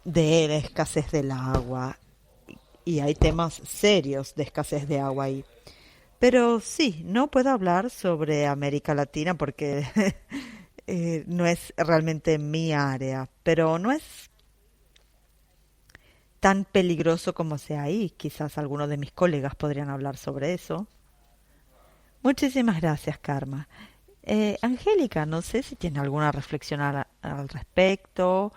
de la escasez del agua. Y hay temas serios de escasez de agua ahí. Pero sí, no puedo hablar sobre América Latina porque no es realmente mi área, pero no es tan peligroso como sea ahí. Quizás algunos de mis colegas podrían hablar sobre eso. Muchísimas gracias, Karma. Angélica, no sé si tiene alguna reflexión al respecto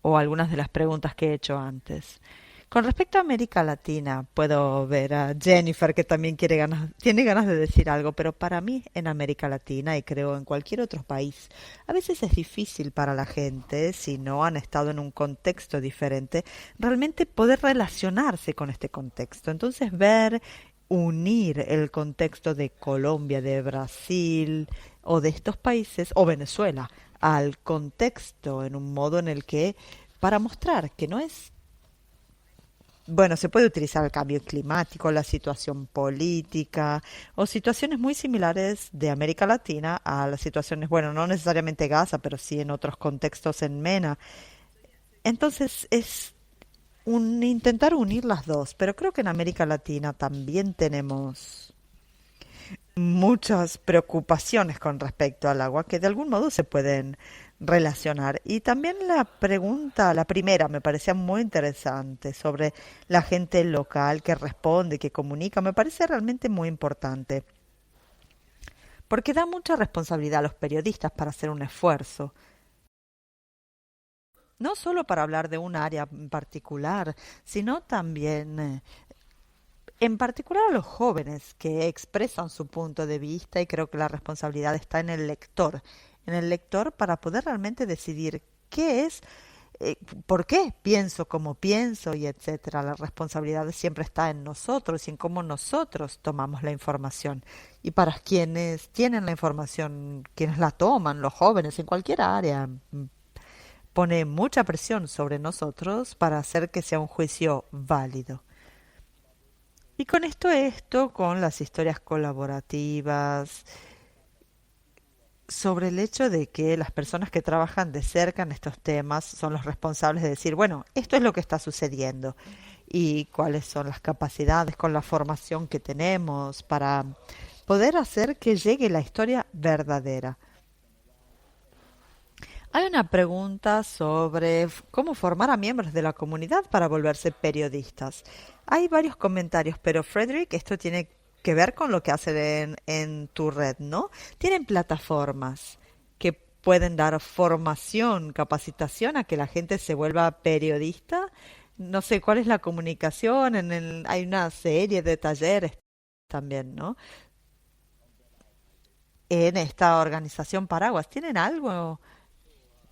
o algunas de las preguntas que he hecho antes. Con respecto a América Latina, puedo ver a Jennifer que también tiene ganas de decir algo, pero para mí en América Latina y creo en cualquier otro país, a veces es difícil para la gente, si no han estado en un contexto diferente, realmente poder relacionarse con este contexto. Entonces unir el contexto de Colombia, de Brasil o de estos países, o Venezuela, al contexto en un modo en el que, para mostrar que no es, bueno, se puede utilizar el cambio climático, la situación política o situaciones muy similares de América Latina a las situaciones, bueno, no necesariamente Gaza, pero sí en otros contextos en MENA. Entonces es intentar unir las dos, pero creo que en América Latina también tenemos muchas preocupaciones con respecto al agua que de algún modo se pueden relacionar. Y también la pregunta, la primera, me parecía muy interesante sobre la gente local que responde, que comunica, me parece realmente muy importante, porque da mucha responsabilidad a los periodistas para hacer un esfuerzo. No solo para hablar de un área en particular, sino también en particular a los jóvenes que expresan su punto de vista, y creo que la responsabilidad está en el lector para poder realmente decidir qué es, por qué pienso como pienso y etcétera. La responsabilidad siempre está en nosotros y en cómo nosotros tomamos la información. Y para quienes tienen la información, quienes la toman, los jóvenes en cualquier área, pone mucha presión sobre nosotros para hacer que sea un juicio válido. Y con esto, con las historias colaborativas, sobre el hecho de que las personas que trabajan de cerca en estos temas son los responsables de decir, bueno, esto es lo que está sucediendo y cuáles son las capacidades con la formación que tenemos para poder hacer que llegue la historia verdadera. Hay una pregunta sobre cómo formar a miembros de la comunidad para volverse periodistas. Hay varios comentarios, pero Frederick, esto tiene que ver con lo que hacen en tu red, ¿no? Tienen plataformas que pueden dar formación, capacitación a que la gente se vuelva periodista. No sé cuál es la comunicación, hay una serie de talleres también, ¿no? En esta organización Paraguas, ¿tienen algo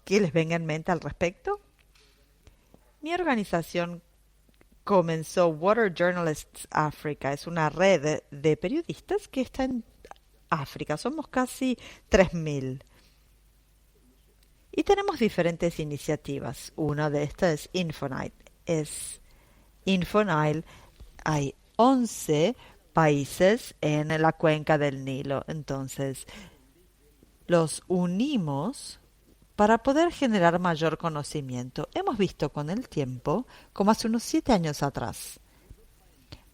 que les venga en mente al respecto? Mi organización comenzó Water Journalists Africa, es una red de periodistas que está en África, somos casi 3.000 y tenemos diferentes iniciativas. Una de estas es Infonile. Infonile, hay 11 países en la cuenca del Nilo, entonces los unimos para poder generar mayor conocimiento. Hemos visto con el tiempo, como hace unos 7 años atrás.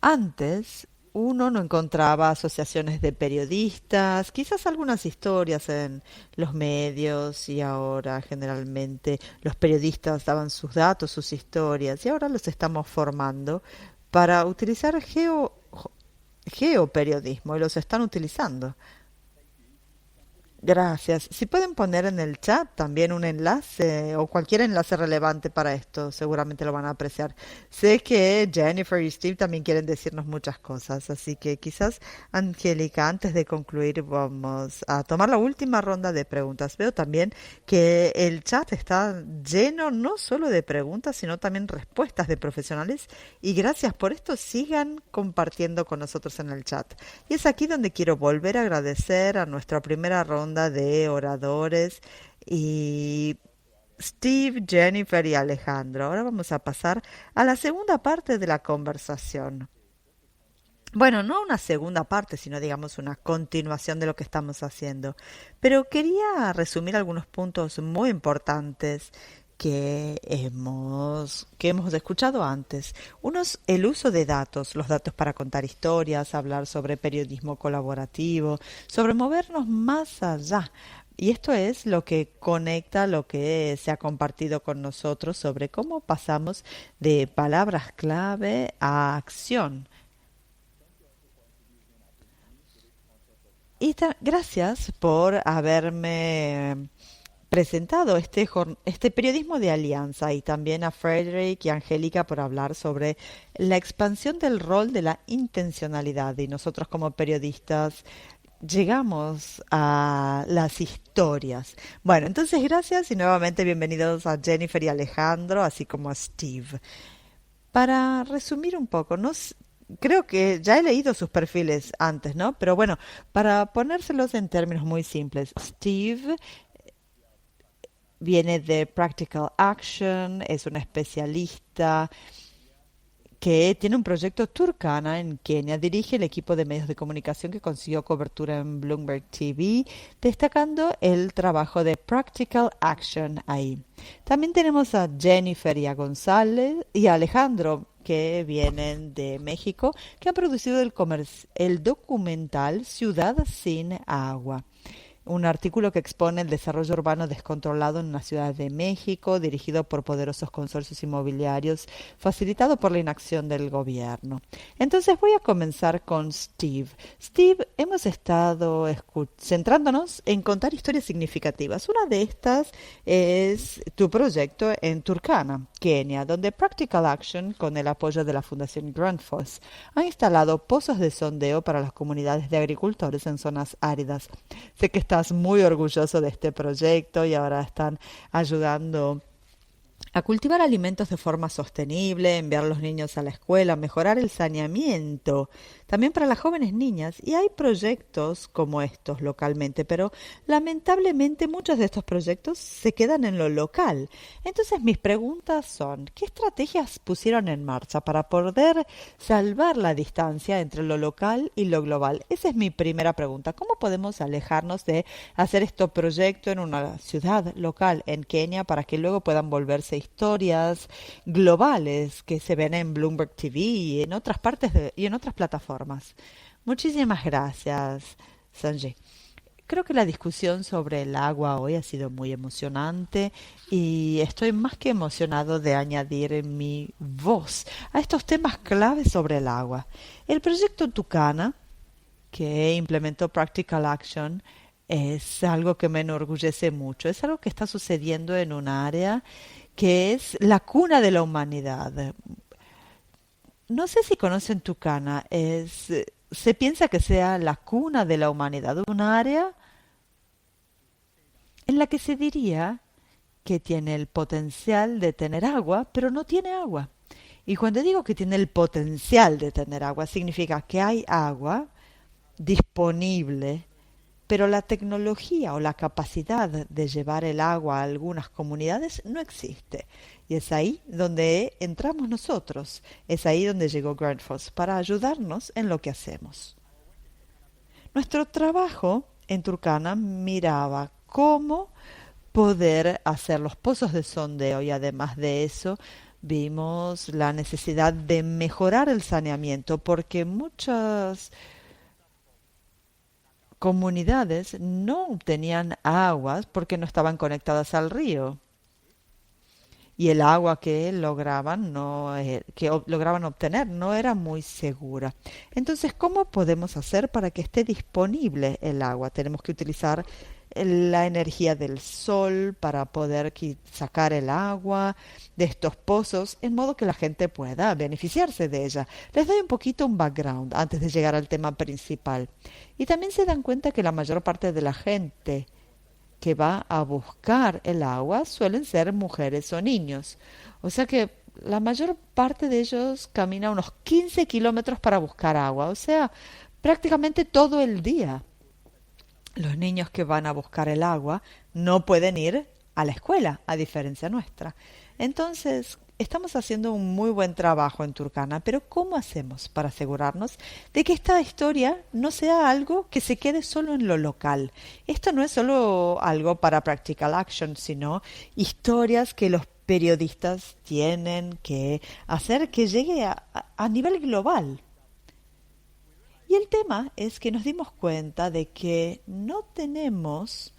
Antes uno no encontraba asociaciones de periodistas, quizás algunas historias en los medios y ahora generalmente los periodistas daban sus datos, sus historias y ahora los estamos formando para utilizar geoperiodismo y los están utilizando. Gracias. Si pueden poner en el chat también un enlace o cualquier enlace relevante para esto, seguramente lo van a apreciar. Sé que Jennifer y Steve también quieren decirnos muchas cosas, así que quizás, Angélica, antes de concluir, vamos a tomar la última ronda de preguntas. Veo también que el chat está lleno no solo de preguntas, sino también respuestas de profesionales y gracias por esto. Sigan compartiendo con nosotros en el chat. Y es aquí donde quiero volver a agradecer a nuestra primera ronda de oradores y Steve, Jennifer y Alejandro. Ahora vamos a pasar a la segunda parte de la conversación. Bueno, no una segunda parte, sino digamos una continuación de lo que estamos haciendo. Pero quería resumir algunos puntos muy importantes que hemos escuchado antes. Uno es el uso de datos, los datos para contar historias, hablar sobre periodismo colaborativo, sobre movernos más allá. Y esto es lo que conecta lo que se ha compartido con nosotros sobre cómo pasamos de palabras clave a acción. Y gracias por haberme presentado este periodismo de alianza y también a Frederick y Angélica por hablar sobre la expansión del rol de la intencionalidad. Y nosotros como periodistas llegamos a las historias. Bueno, entonces gracias y nuevamente bienvenidos a Jennifer y Alejandro, así como a Steve. Para resumir un poco, creo que ya he leído sus perfiles antes, ¿no? Pero bueno, para ponérselos en términos muy simples, Steve viene de Practical Action, es un especialista que tiene un proyecto Turkana en Kenia. Dirige el equipo de medios de comunicación que consiguió cobertura en Bloomberg TV, destacando el trabajo de Practical Action ahí. También tenemos a Jennifer y a González y a Alejandro, que vienen de México, que han producido el documental Ciudad sin Agua, un artículo que expone el desarrollo urbano descontrolado en la Ciudad de México, dirigido por poderosos consorcios inmobiliarios, facilitado por la inacción del gobierno. Entonces voy a comenzar con Steve. Steve, hemos estado centrándonos en contar historias significativas. Una de estas es tu proyecto en Turkana, Kenia, donde Practical Action, con el apoyo de la Fundación Grundfos, ha instalado pozos de sondeo para las comunidades de agricultores en zonas áridas. Sé que estás muy orgulloso de este proyecto y ahora están ayudando a cultivar alimentos de forma sostenible, enviar a los niños a la escuela, mejorar el saneamiento, también para las jóvenes niñas. Y hay proyectos como estos localmente, pero lamentablemente muchos de estos proyectos se quedan en lo local. Entonces mis preguntas son, ¿qué estrategias pusieron en marcha para poder salvar la distancia entre lo local y lo global? Esa es mi primera pregunta. ¿Cómo podemos alejarnos de hacer este proyecto en una ciudad local en Kenia para que luego puedan volverse historias globales que se ven en Bloomberg TV y en otras partes y en otras plataformas? Muchísimas gracias, Sanjay. Creo que la discusión sobre el agua hoy ha sido muy emocionante y estoy más que emocionado de añadir mi voz a estos temas claves sobre el agua. El proyecto Tucana, que implementó Practical Action, es algo que me enorgullece mucho. Es algo que está sucediendo en un área que es la cuna de la humanidad. No sé si conocen Tucana, se piensa que sea la cuna de la humanidad, un área en la que se diría que tiene el potencial de tener agua, pero no tiene agua. Y cuando digo que tiene el potencial de tener agua, significa que hay agua disponible, pero la tecnología o la capacidad de llevar el agua a algunas comunidades no existe. Y es ahí donde entramos nosotros, es ahí donde llegó Grundfos para ayudarnos en lo que hacemos. Nuestro trabajo en Turkana miraba cómo poder hacer los pozos de sondeo y además de eso vimos la necesidad de mejorar el saneamiento porque muchas comunidades no obtenían aguas porque no estaban conectadas al río y el agua que lograban lograban obtener no era muy segura. Entonces, ¿cómo podemos hacer para que esté disponible el agua? Tenemos que utilizar la energía del sol para poder sacar el agua de estos pozos en modo que la gente pueda beneficiarse de ella. Les doy un poquito un background antes de llegar al tema principal. Y también se dan cuenta que la mayor parte de la gente que va a buscar el agua suelen ser mujeres o niños. O sea que la mayor parte de ellos camina unos 15 kilómetros para buscar agua. O sea, prácticamente todo el día. Los niños que van a buscar el agua no pueden ir a la escuela, a diferencia nuestra. Entonces, estamos haciendo un muy buen trabajo en Turkana, pero ¿cómo hacemos para asegurarnos de que esta historia no sea algo que se quede solo en lo local? Esto no es solo algo para Practical Action, sino historias que los periodistas tienen que hacer que llegue a nivel global. Y el tema es que nos dimos cuenta de que no tenemos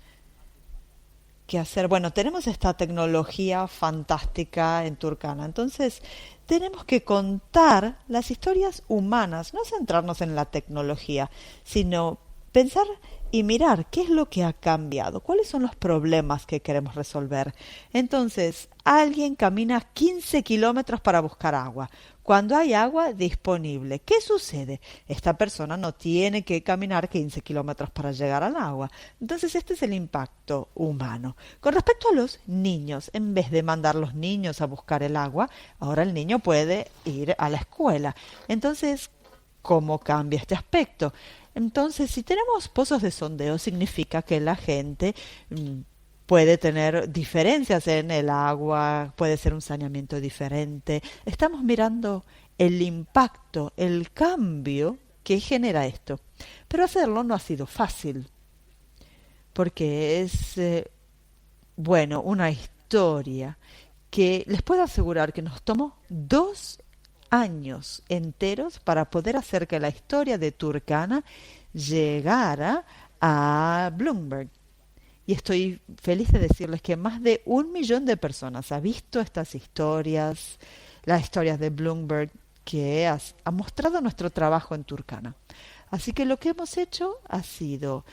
que hacer. Bueno, tenemos esta tecnología fantástica en Turkana, entonces tenemos que contar las historias humanas, no centrarnos en la tecnología, sino pensar y mirar qué es lo que ha cambiado, cuáles son los problemas que queremos resolver. Entonces, alguien camina 15 kilómetros para buscar agua. Cuando hay agua disponible, ¿qué sucede? Esta persona no tiene que caminar 15 kilómetros para llegar al agua. Entonces, este es el impacto humano. Con respecto a los niños, en vez de mandar los niños a buscar el agua, ahora el niño puede ir a la escuela. Entonces, ¿cómo cambia este aspecto? Entonces, si tenemos pozos de sondeo, significa que la gente puede tener diferencias en el agua, puede ser un saneamiento diferente. Estamos mirando el impacto, el cambio que genera esto. Pero hacerlo no ha sido fácil, porque es, bueno, una historia que les puedo asegurar que nos tomó 2 años enteros para poder hacer que la historia de Turkana llegara a Bloomberg. Y estoy feliz de decirles que más de 1 millón de personas ha visto estas historias, las historias de Bloomberg, que ha mostrado nuestro trabajo en Turkana. Así que lo que hemos hecho ha sido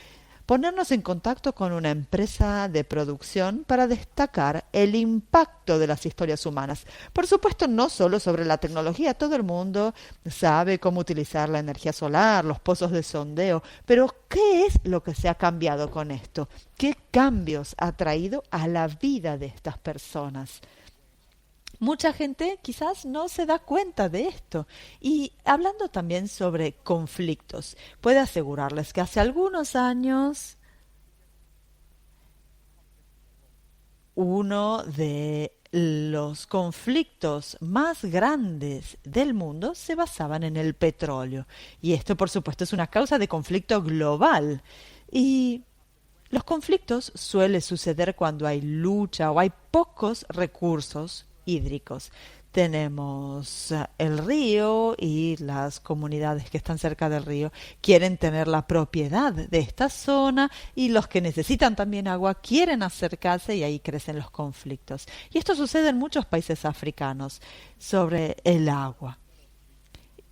ponernos en contacto con una empresa de producción para destacar el impacto de las historias humanas. Por supuesto, no solo sobre la tecnología, todo el mundo sabe cómo utilizar la energía solar, los pozos de sondeo, pero ¿qué es lo que se ha cambiado con esto? ¿Qué cambios ha traído a la vida de estas personas? Mucha gente quizás no se da cuenta de esto. Y hablando también sobre conflictos, puedo asegurarles que hace algunos años uno de los conflictos más grandes del mundo se basaban en el petróleo. Y esto, por supuesto, es una causa de conflicto global. Y los conflictos suelen suceder cuando hay lucha o hay pocos recursos hídricos. Tenemos el río y las comunidades que están cerca del río quieren tener la propiedad de esta zona y los que necesitan también agua quieren acercarse y ahí crecen los conflictos. Y esto sucede en muchos países africanos sobre el agua.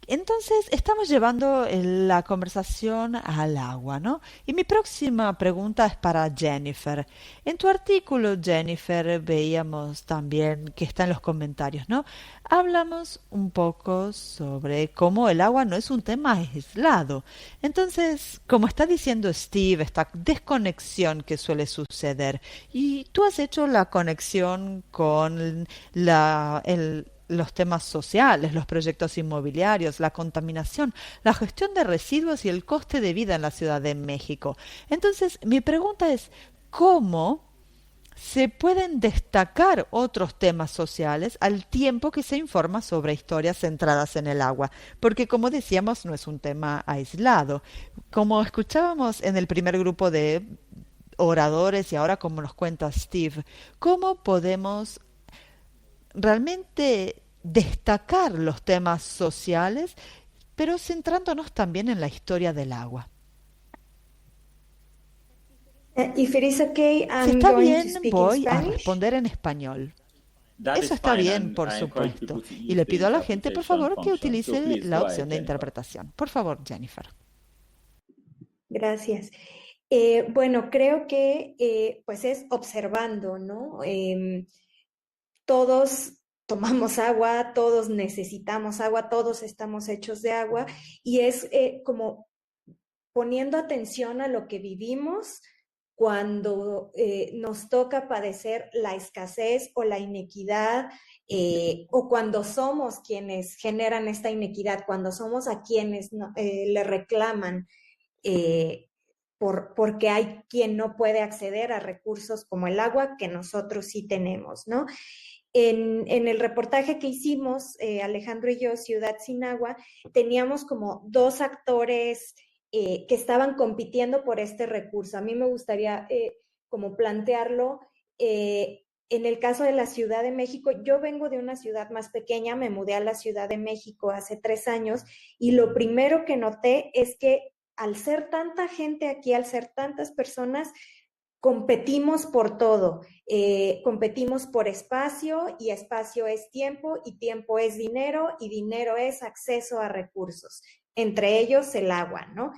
Entonces, estamos llevando la conversación al agua, ¿no? Y mi próxima pregunta es para Jennifer. En tu artículo, Jennifer, veíamos también que está en los comentarios, ¿no? Hablamos un poco sobre cómo el agua no es un tema aislado. Entonces, como está diciendo Steve, esta desconexión que suele suceder, y tú has hecho la conexión con los temas sociales, los proyectos inmobiliarios, la contaminación, la gestión de residuos y el coste de vida en la Ciudad de México. Entonces, mi pregunta es, ¿cómo se pueden destacar otros temas sociales al tiempo que se informa sobre historias centradas en el agua? Porque, como decíamos, no es un tema aislado. Como escuchábamos en el primer grupo de oradores y ahora como nos cuenta Steve, ¿cómo podemos realmente destacar los temas sociales, pero centrándonos también en la historia del agua? If it is okay, Si I'm está going to bien, speak in voy a Spanish. responder en español. That Eso is está fine, bien, and por I encourage supuesto. people to Y use le the pido a la gente, por interpretation favor, que function. So utilice please la go opción ahead, de Jennifer. interpretación. Por favor, Jennifer. Gracias. Bueno, creo que pues es observando, ¿no? Todos tomamos agua, todos necesitamos agua, todos estamos hechos de agua y es como poniendo atención a lo que vivimos cuando nos toca padecer la escasez o la inequidad, o cuando somos quienes generan esta inequidad, cuando somos a quienes le reclaman porque hay quien no puede acceder a recursos como el agua que nosotros sí tenemos, ¿no? en el reportaje que hicimos, Alejandro y yo, Ciudad sin Agua, teníamos como dos actores que estaban compitiendo por este recurso. A mí me gustaría como plantearlo. En el caso de la Ciudad de México, yo vengo de una ciudad más pequeña, me mudé a la Ciudad de México hace 3 años y lo primero que noté es que al ser tanta gente aquí, al ser tantas personas, competimos por todo, competimos por espacio y espacio es tiempo y tiempo es dinero y dinero es acceso a recursos, entre ellos el agua, ¿no?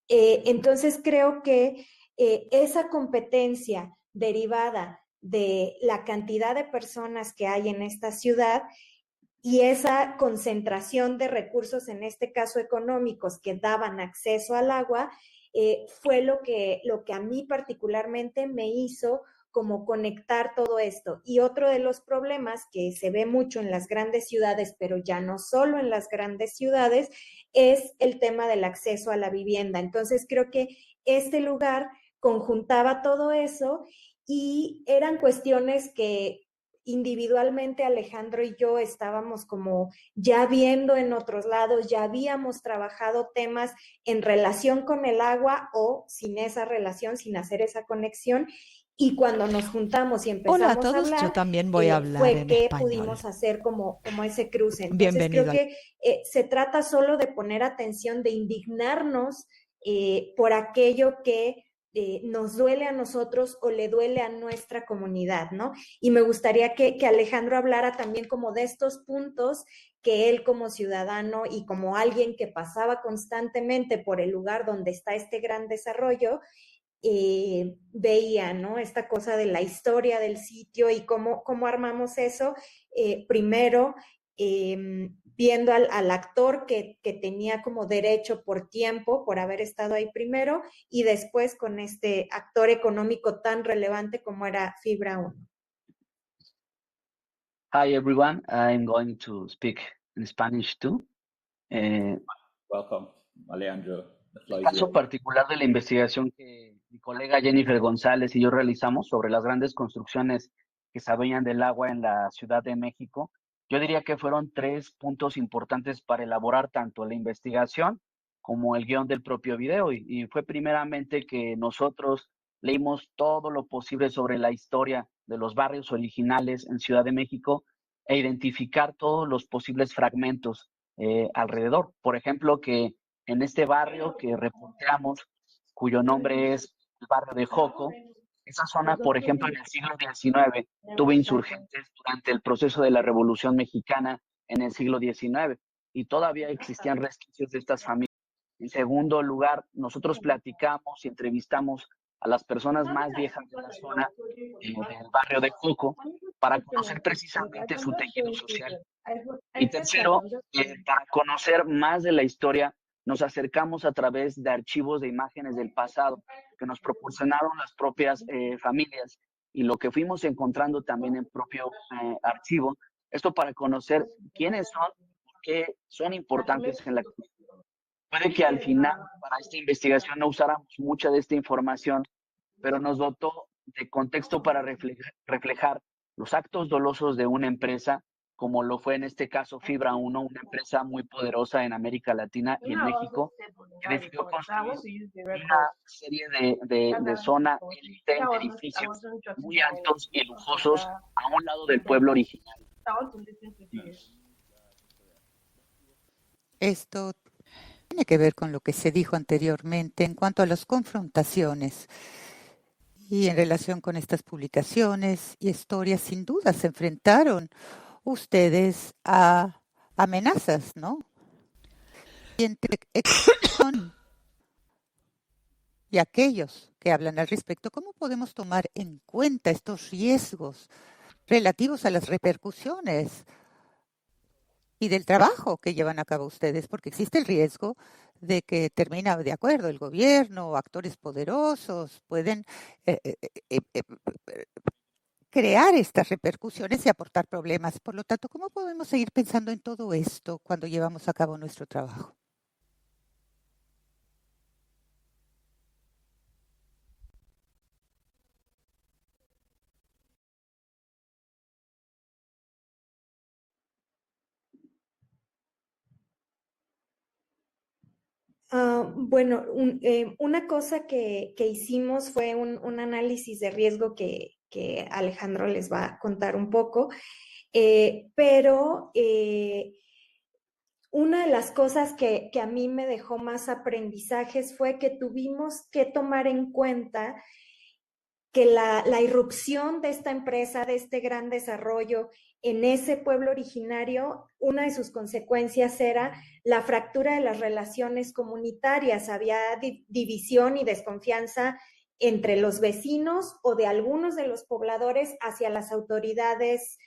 Entonces creo que esa competencia derivada de la cantidad de personas que hay en esta ciudad y esa concentración de recursos, en este caso económicos, que daban acceso al agua, fue lo que a mí particularmente me hizo como conectar todo esto. Y otro de los problemas que se ve mucho en las grandes ciudades, pero ya no solo en las grandes ciudades, es el tema del acceso a la vivienda. Entonces creo que este lugar conjuntaba todo eso y eran cuestiones que individualmente Alejandro y yo estábamos como ya viendo en otros lados, ya habíamos trabajado temas en relación con el agua o sin esa relación, sin hacer esa conexión. Y cuando nos juntamos y Hola a empezamos a todos, yo hablar, también voy a hablar fue en que español. pudimos hacer como ese cruce. Entonces creo Bienvenido. que se trata solo de poner atención, de indignarnos por aquello que nos duele a nosotros o le duele a nuestra comunidad, ¿no? Y me gustaría que Alejandro hablara también como de estos puntos que él como ciudadano y como alguien que pasaba constantemente por el lugar donde está este gran desarrollo, veía, ¿no? Esta cosa de la historia del sitio y cómo armamos eso. Primero, viendo al actor que tenía como derecho por tiempo, por haber estado ahí primero, y después con este actor económico tan relevante como era Fibra 1. Hi everyone, I'm going to speak in Spanish too. Welcome, Alejandro. El caso particular de la investigación que mi colega Jennifer González y yo realizamos sobre las grandes construcciones que sabían del agua en la Ciudad de México, yo diría que fueron 3 puntos importantes para elaborar tanto la investigación como el guión del propio video. Y fue primeramente que nosotros leímos todo lo posible sobre la historia de los barrios originales en Ciudad de México e identificar todos los posibles fragmentos alrededor. Por ejemplo, que en este barrio que reporteamos, cuyo nombre es el barrio de Joco, esa zona, por ejemplo, en el siglo XIX tuvo insurgentes durante el proceso de la Revolución Mexicana en el siglo XIX y todavía existían resquicios de estas familias. En segundo lugar, nosotros platicamos y entrevistamos a las personas más viejas de la zona del barrio de Joco para conocer precisamente su tejido social. Y tercero, para conocer más de la historia, nos acercamos a través de archivos de imágenes del pasado que nos proporcionaron las propias familias y lo que fuimos encontrando también en propio archivo. Esto para conocer quiénes son, por qué son importantes en la comunidad. Puede que al final, para esta investigación, no usáramos mucha de esta información, pero nos dotó de contexto para reflejar los actos dolosos de una empresa, como lo fue en este caso Fibra 1, una empresa muy poderosa en América Latina y en México, que decidió construir una serie de zona élite, de edificios muy altos y lujosos a un lado del pueblo original. Esto tiene que ver con lo que se dijo anteriormente en cuanto a las confrontaciones. Y en relación con estas publicaciones y historias, sin duda se enfrentaron ustedes a amenazas, ¿no? Y entre y aquellos que hablan al respecto, ¿cómo podemos tomar en cuenta estos riesgos relativos a las repercusiones y del trabajo que llevan a cabo ustedes? Porque existe el riesgo de que termina de acuerdo el gobierno o actores poderosos pueden crear estas repercusiones y aportar problemas. Por lo tanto, ¿cómo podemos seguir pensando en todo esto cuando llevamos a cabo nuestro trabajo? Bueno, una cosa que hicimos fue un análisis de riesgo que Alejandro les va a contar un poco, pero una de las cosas que a mí me dejó más aprendizajes fue que tuvimos que tomar en cuenta que la irrupción de esta empresa, de este gran desarrollo en ese pueblo originario, una de sus consecuencias era la fractura de las relaciones comunitarias. Había división y desconfianza entre los vecinos o de algunos de los pobladores hacia las autoridades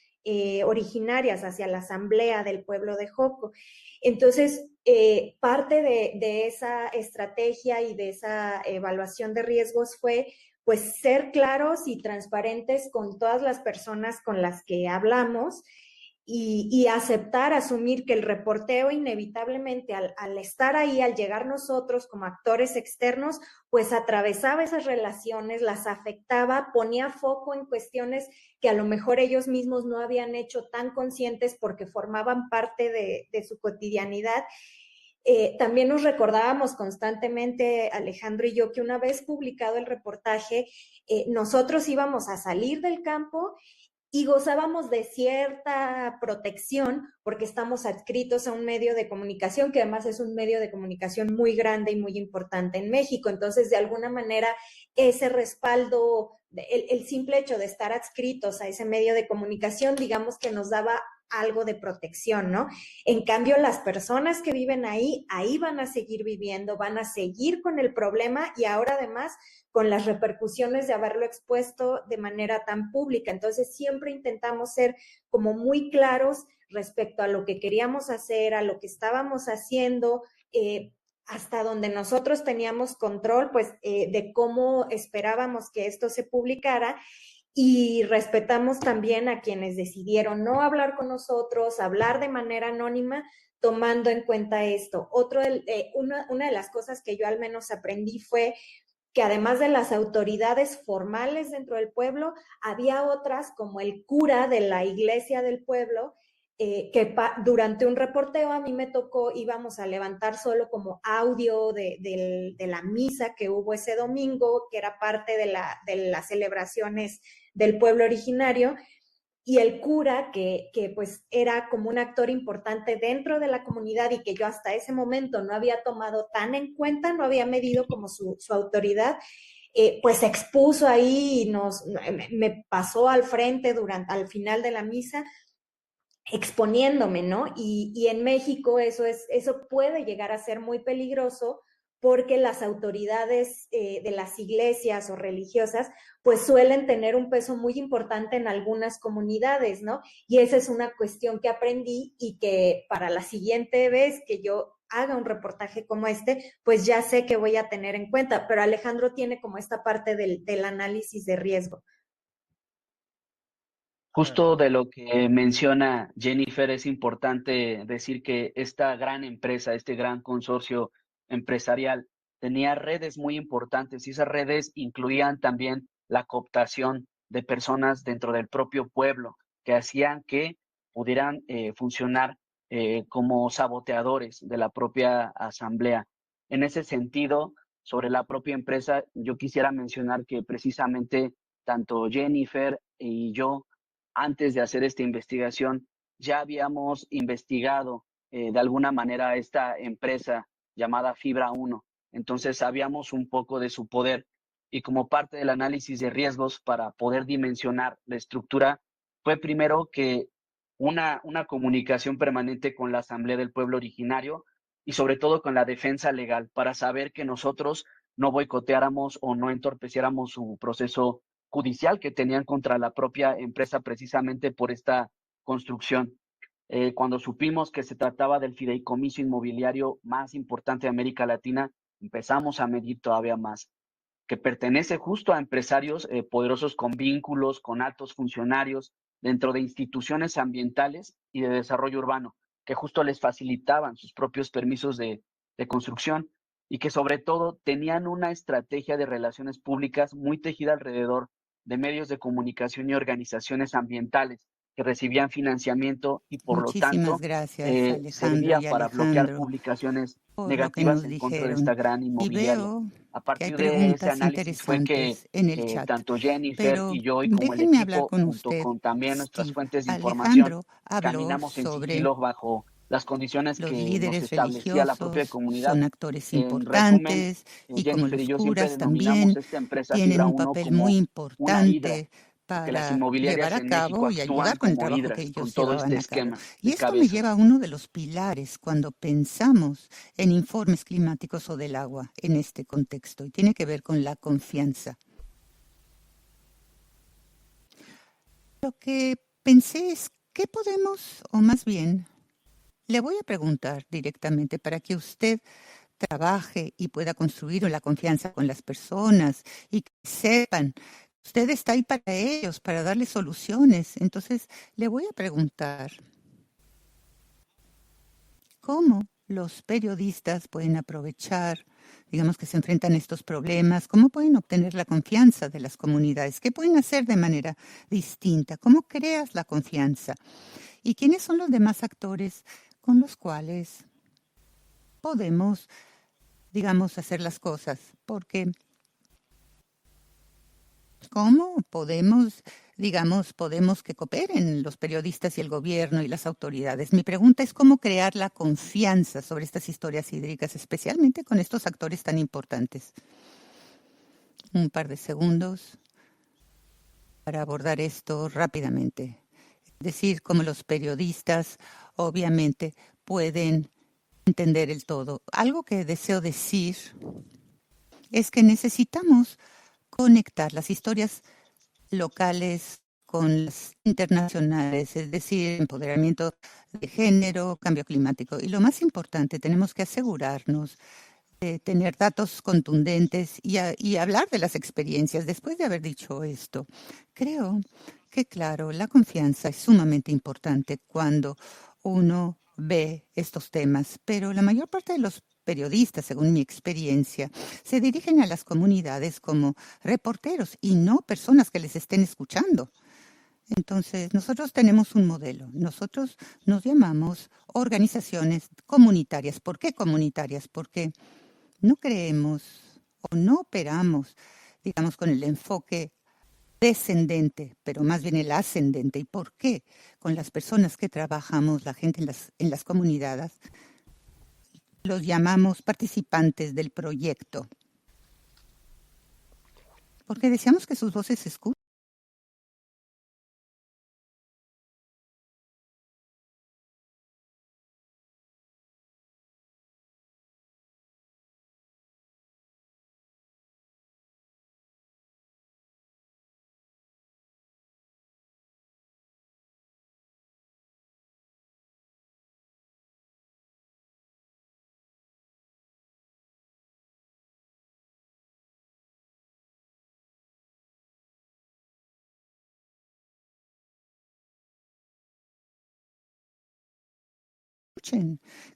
originarias, hacia la asamblea del pueblo de Joco. Entonces, parte de esa estrategia y de esa evaluación de riesgos fue pues ser claros y transparentes con todas las personas con las que hablamos y aceptar, asumir que el reporteo inevitablemente al estar ahí, al llegar nosotros como actores externos, pues atravesaba esas relaciones, las afectaba, ponía foco en cuestiones que a lo mejor ellos mismos no habían hecho tan conscientes porque formaban parte de su cotidianidad. También nos recordábamos constantemente, Alejandro y yo, que una vez publicado el reportaje, nosotros íbamos a salir del campo y gozábamos de cierta protección porque estamos adscritos a un medio de comunicación que además es un medio de comunicación muy grande y muy importante en México. Entonces, de alguna manera, ese respaldo, el simple hecho de estar adscritos a ese medio de comunicación, digamos que nos daba algo de protección, ¿no? En cambio, las personas que viven ahí van a seguir viviendo, van a seguir con el problema y ahora además con las repercusiones de haberlo expuesto de manera tan pública. Entonces, siempre intentamos ser como muy claros respecto a lo que queríamos hacer, a lo que estábamos haciendo, hasta donde nosotros teníamos control, pues, de cómo esperábamos que esto se publicara. Y respetamos también a quienes decidieron no hablar con nosotros, hablar de manera anónima, tomando en cuenta esto. Una de las cosas que yo al menos aprendí fue que además de las autoridades formales dentro del pueblo, había otras como el cura de la iglesia del pueblo, durante un reporteo a mí me tocó, íbamos a levantar solo como audio de la misa que hubo ese domingo, que era parte de las celebraciones del pueblo originario, y el cura, que pues era como un actor importante dentro de la comunidad y que yo hasta ese momento no había tomado tan en cuenta, no había medido como su autoridad, pues se expuso ahí y me pasó al frente al final de la misa exponiéndome, ¿no? Y en México eso puede llegar a ser muy peligroso porque las autoridades de las iglesias o religiosas pues suelen tener un peso muy importante en algunas comunidades, ¿no? Y esa es una cuestión que aprendí y que para la siguiente vez que yo haga un reportaje como este, pues ya sé que voy a tener en cuenta, pero Alejandro tiene como esta parte del análisis de riesgo. Justo de lo que menciona Jennifer, es importante decir que esta gran empresa, este gran consorcio empresarial, tenía redes muy importantes y esas redes incluían también la cooptación de personas dentro del propio pueblo que hacían que pudieran funcionar como saboteadores de la propia asamblea. En ese sentido, sobre la propia empresa, yo quisiera mencionar que precisamente tanto Jennifer y yo, antes de hacer esta investigación, ya habíamos investigado de alguna manera esta empresa llamada Fibra 1. Entonces sabíamos un poco de su poder y como parte del análisis de riesgos para poder dimensionar la estructura, fue primero que una comunicación permanente con la Asamblea del Pueblo Originario y sobre todo con la defensa legal para saber que nosotros no boicoteáramos o no entorpeciéramos su proceso judicial que tenían contra la propia empresa precisamente por esta construcción. Cuando supimos que se trataba del fideicomiso inmobiliario más importante de América Latina, empezamos a medir todavía más, que pertenece justo a empresarios poderosos con vínculos, con altos funcionarios dentro de instituciones ambientales y de desarrollo urbano, que justo les facilitaban sus propios permisos de construcción y que sobre todo tenían una estrategia de relaciones públicas muy tejida alrededor de medios de comunicación y organizaciones ambientales que recibían financiamiento y por lo Muchísimas tanto gracias, Alejandro servía y para bloquear Alejandro. publicaciones por lo que negativas nos en contra de esta dijeron gran y inmobiliaria. veo A que hay partir de ese preguntas análisis fue interesantes en el que chat, tanto Jennifer pero y yo y como el déjenme hablar equipo, con junto usted, con también nuestras Steve. fuentes de información, Alejandro habló caminamos en sobre sigilo bajo las condiciones los que nos líderes establecía la propia religiosos, comunidad. son actores En resumen, importantes y como Jennifer y los yo siempre curas denominamos también esta empresa tienen Fibra un 1 papel muy como una hidra, importante porque las para inmobiliarias llevar a en México cabo y actúan ayudar con el como trabajo que hidras, con ellos todo este llevaban a cabo. esquema Y de esto me lleva cabezas. a uno de los pilares cuando pensamos en informes climáticos o del agua en este contexto, y tiene que ver con la confianza. Lo que pensé es, ¿qué podemos, o más bien, le voy a preguntar directamente para que usted trabaje y pueda construir la confianza con las personas y que sepan, usted está ahí para ellos, para darles soluciones. Entonces, le voy a preguntar, ¿cómo los periodistas pueden aprovechar, digamos que se enfrentan a estos problemas? ¿Cómo pueden obtener la confianza de las comunidades? ¿Qué pueden hacer de manera distinta? ¿Cómo creas la confianza? ¿Y quiénes son los demás actores con los cuales podemos, digamos, hacer las cosas? Porque ¿cómo podemos, digamos, podemos que cooperen los periodistas y el gobierno y las autoridades? Mi pregunta es cómo crear la confianza sobre estas historias hídricas, especialmente con estos actores tan importantes. Un par de segundos para abordar esto rápidamente. Es decir, cómo los periodistas obviamente pueden entender el todo. Algo que deseo decir es que necesitamos conectar las historias locales con las internacionales, es decir, empoderamiento de género, cambio climático. Y lo más importante, tenemos que asegurarnos de tener datos contundentes y hablar de las experiencias. Después de haber dicho esto, creo que, claro, la confianza es sumamente importante cuando uno ve estos temas, pero la mayor parte de los periodistas, según mi experiencia, se dirigen a las comunidades como reporteros y no personas que les estén escuchando. Entonces, nosotros tenemos un modelo. Nosotros nos llamamos organizaciones comunitarias. ¿Por qué comunitarias? Porque no creemos o no operamos, digamos, con el enfoque descendente, pero más bien el ascendente. ¿Y por qué? Con las personas que trabajamos, la gente en las comunidades, los llamamos participantes del proyecto, porque deseamos que sus voces se escuchen.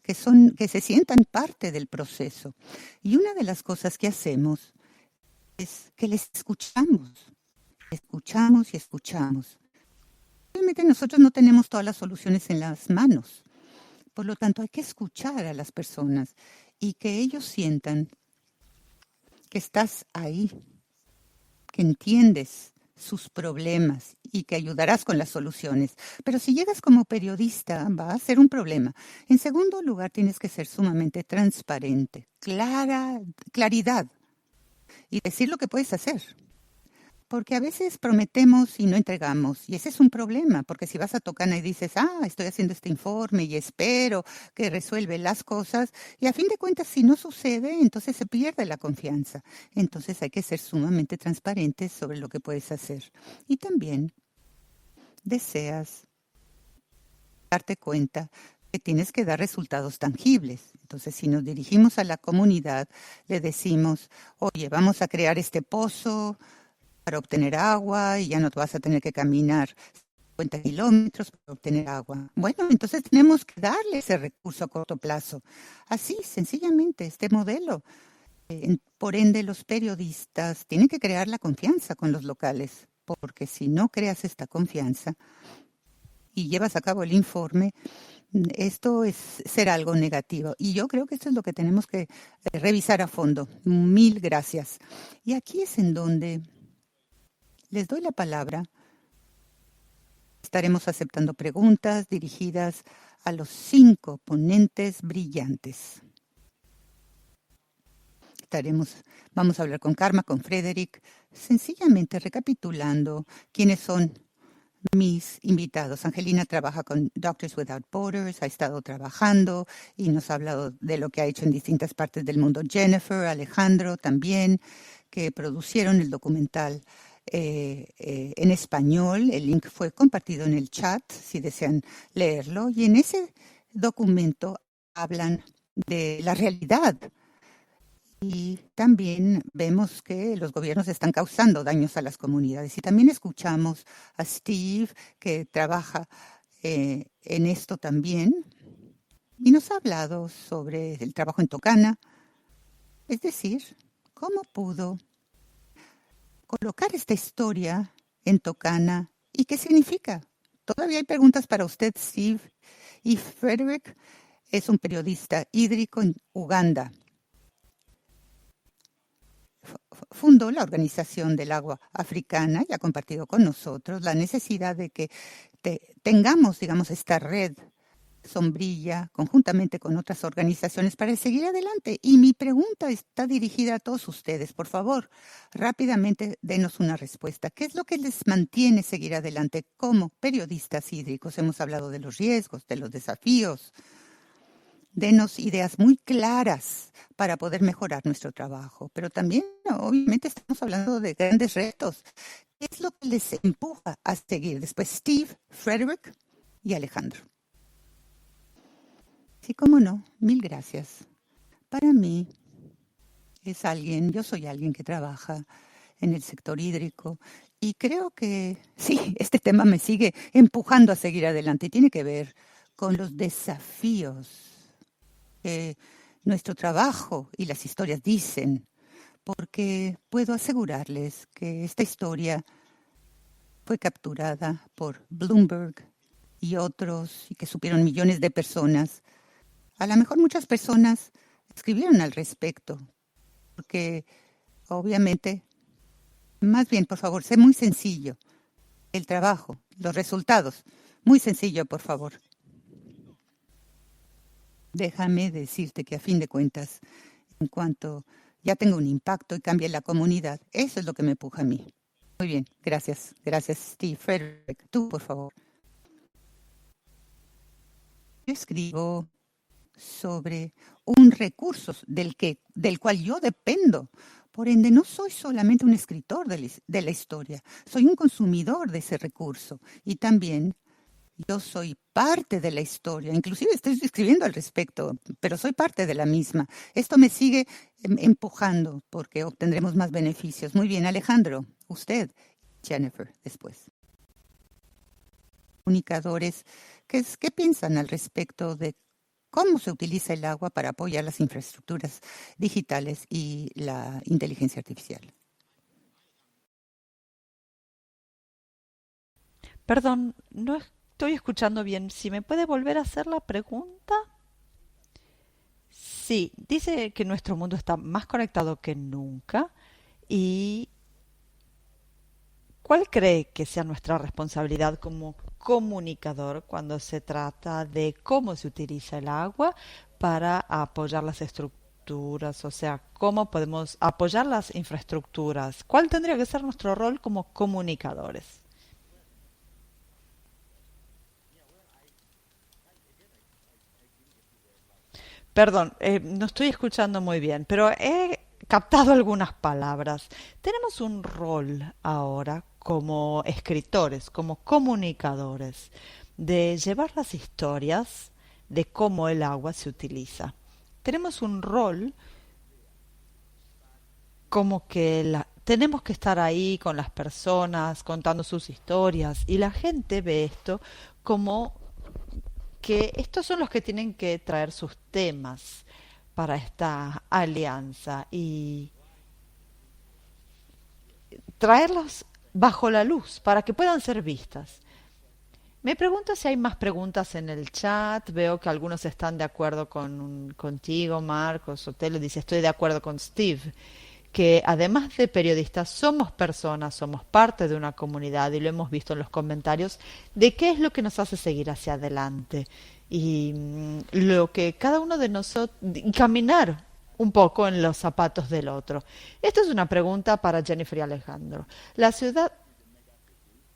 Que se sientan parte del proceso. Y una de las cosas que hacemos es que les escuchamos y escuchamos. Obviamente nosotros no tenemos todas las soluciones en las manos. Por lo tanto, hay que escuchar a las personas y que ellos sientan que estás ahí, que entiendes sus problemas y que ayudarás con las soluciones. Pero si llegas como periodista, va a ser un problema. En segundo lugar, tienes que ser sumamente transparente, claridad y decir lo que puedes hacer. Porque a veces prometemos y no entregamos. Y ese es un problema, porque si vas a Tocana y dices, estoy haciendo este informe y espero que resuelve las cosas, y a fin de cuentas, si no sucede, entonces se pierde la confianza. Entonces hay que ser sumamente transparentes sobre lo que puedes hacer. Y también deseas darte cuenta que tienes que dar resultados tangibles. Entonces, si nos dirigimos a la comunidad, le decimos, oye, vamos a crear este pozo para obtener agua y ya no te vas a tener que caminar 50 kilómetros para obtener agua. Bueno, entonces tenemos que darle ese recurso a corto plazo. Así, sencillamente, este modelo. Por ende, los periodistas tienen que crear la confianza con los locales, porque si no creas esta confianza y llevas a cabo el informe, esto es ser algo negativo. Y yo creo que esto es lo que tenemos que revisar a fondo. Mil gracias. Y aquí es en donde les doy la palabra. Estaremos aceptando preguntas dirigidas a los 5 ponentes brillantes. Vamos a hablar con Karma, con Frederick, sencillamente recapitulando quiénes son mis invitados. Angelina trabaja con Doctors Without Borders, ha estado trabajando y nos ha hablado de lo que ha hecho en distintas partes del mundo. Jennifer, Alejandro también, que producieron el documental en español. El link fue compartido en el chat si desean leerlo. Y en ese documento hablan de la realidad. Y también vemos que los gobiernos están causando daños a las comunidades. Y también escuchamos a Steve, que trabaja en esto también, y nos ha hablado sobre el trabajo en Tocana, es decir, cómo pudo colocar esta historia en Tocana y qué significa. Todavía hay preguntas para usted, Steve. Y Frederick es un periodista hídrico en Uganda. Fundó la Organización del Agua Africana y ha compartido con nosotros la necesidad de que tengamos, digamos, esta red sombrilla conjuntamente con otras organizaciones para seguir adelante. Y mi pregunta está dirigida a todos ustedes. Por favor, rápidamente denos una respuesta. ¿Qué es lo que les mantiene seguir adelante como periodistas hídricos? Hemos hablado de los riesgos, de los desafíos. Denos ideas muy claras para poder mejorar nuestro trabajo. Pero también, obviamente, estamos hablando de grandes retos. ¿Qué es lo que les empuja a seguir? Después Steve, Frederick y Alejandro. Sí, cómo no. Mil gracias. Para mí, yo soy alguien que trabaja en el sector hídrico y creo que sí, este tema me sigue empujando a seguir adelante y tiene que ver con los desafíos que nuestro trabajo y las historias dicen, porque puedo asegurarles que esta historia fue capturada por Bloomberg y otros, y que supieron millones de personas. A lo mejor muchas personas escribieron al respecto, porque obviamente, más bien, por favor, sé muy sencillo. El trabajo, los resultados, muy sencillo, por favor. Déjame decirte que a fin de cuentas, en cuanto ya tenga un impacto y cambie la comunidad, eso es lo que me empuja a mí. Muy bien, gracias. Gracias, Steve. Frederick, tú, por favor. Yo escribo sobre un recurso del cual yo dependo. Por ende, no soy solamente un escritor de la historia, soy un consumidor de ese recurso y también yo soy parte de la historia, inclusive estoy escribiendo al respecto, pero soy parte de la misma. Esto me sigue empujando porque obtendremos más beneficios. Muy bien, Alejandro, usted, Jennifer, después. Comunicadores, ¿qué piensan al respecto de cómo se utiliza el agua para apoyar las infraestructuras digitales y la inteligencia artificial? Perdón, no estoy escuchando bien. ¿Si me puede volver a hacer la pregunta? Sí, dice que nuestro mundo está más conectado que nunca. ¿Y cuál cree que sea nuestra responsabilidad como comunicador cuando se trata de cómo se utiliza el agua para apoyar las estructuras? O sea, ¿cómo podemos apoyar las infraestructuras? ¿Cuál tendría que ser nuestro rol como comunicadores? Perdón, no estoy escuchando muy bien, pero he captado algunas palabras. Tenemos un rol ahora como escritores, como comunicadores, de llevar las historias de cómo el agua se utiliza. Tenemos un rol como que tenemos que estar ahí con las personas, contando sus historias, y la gente ve esto como que estos son los que tienen que traer sus temas para esta alianza y traerlos bajo la luz para que puedan ser vistas. Me pregunto si hay más preguntas en el chat. Veo que algunos están de acuerdo contigo, Marcos. Sotelo dice, estoy de acuerdo con Steve, que además de periodistas somos personas, somos parte de una comunidad y lo hemos visto en los comentarios de qué es lo que nos hace seguir hacia adelante y lo que cada uno de nosotros, y caminar un poco en los zapatos del otro. Esta es una pregunta para Jennifer y Alejandro. La ciudad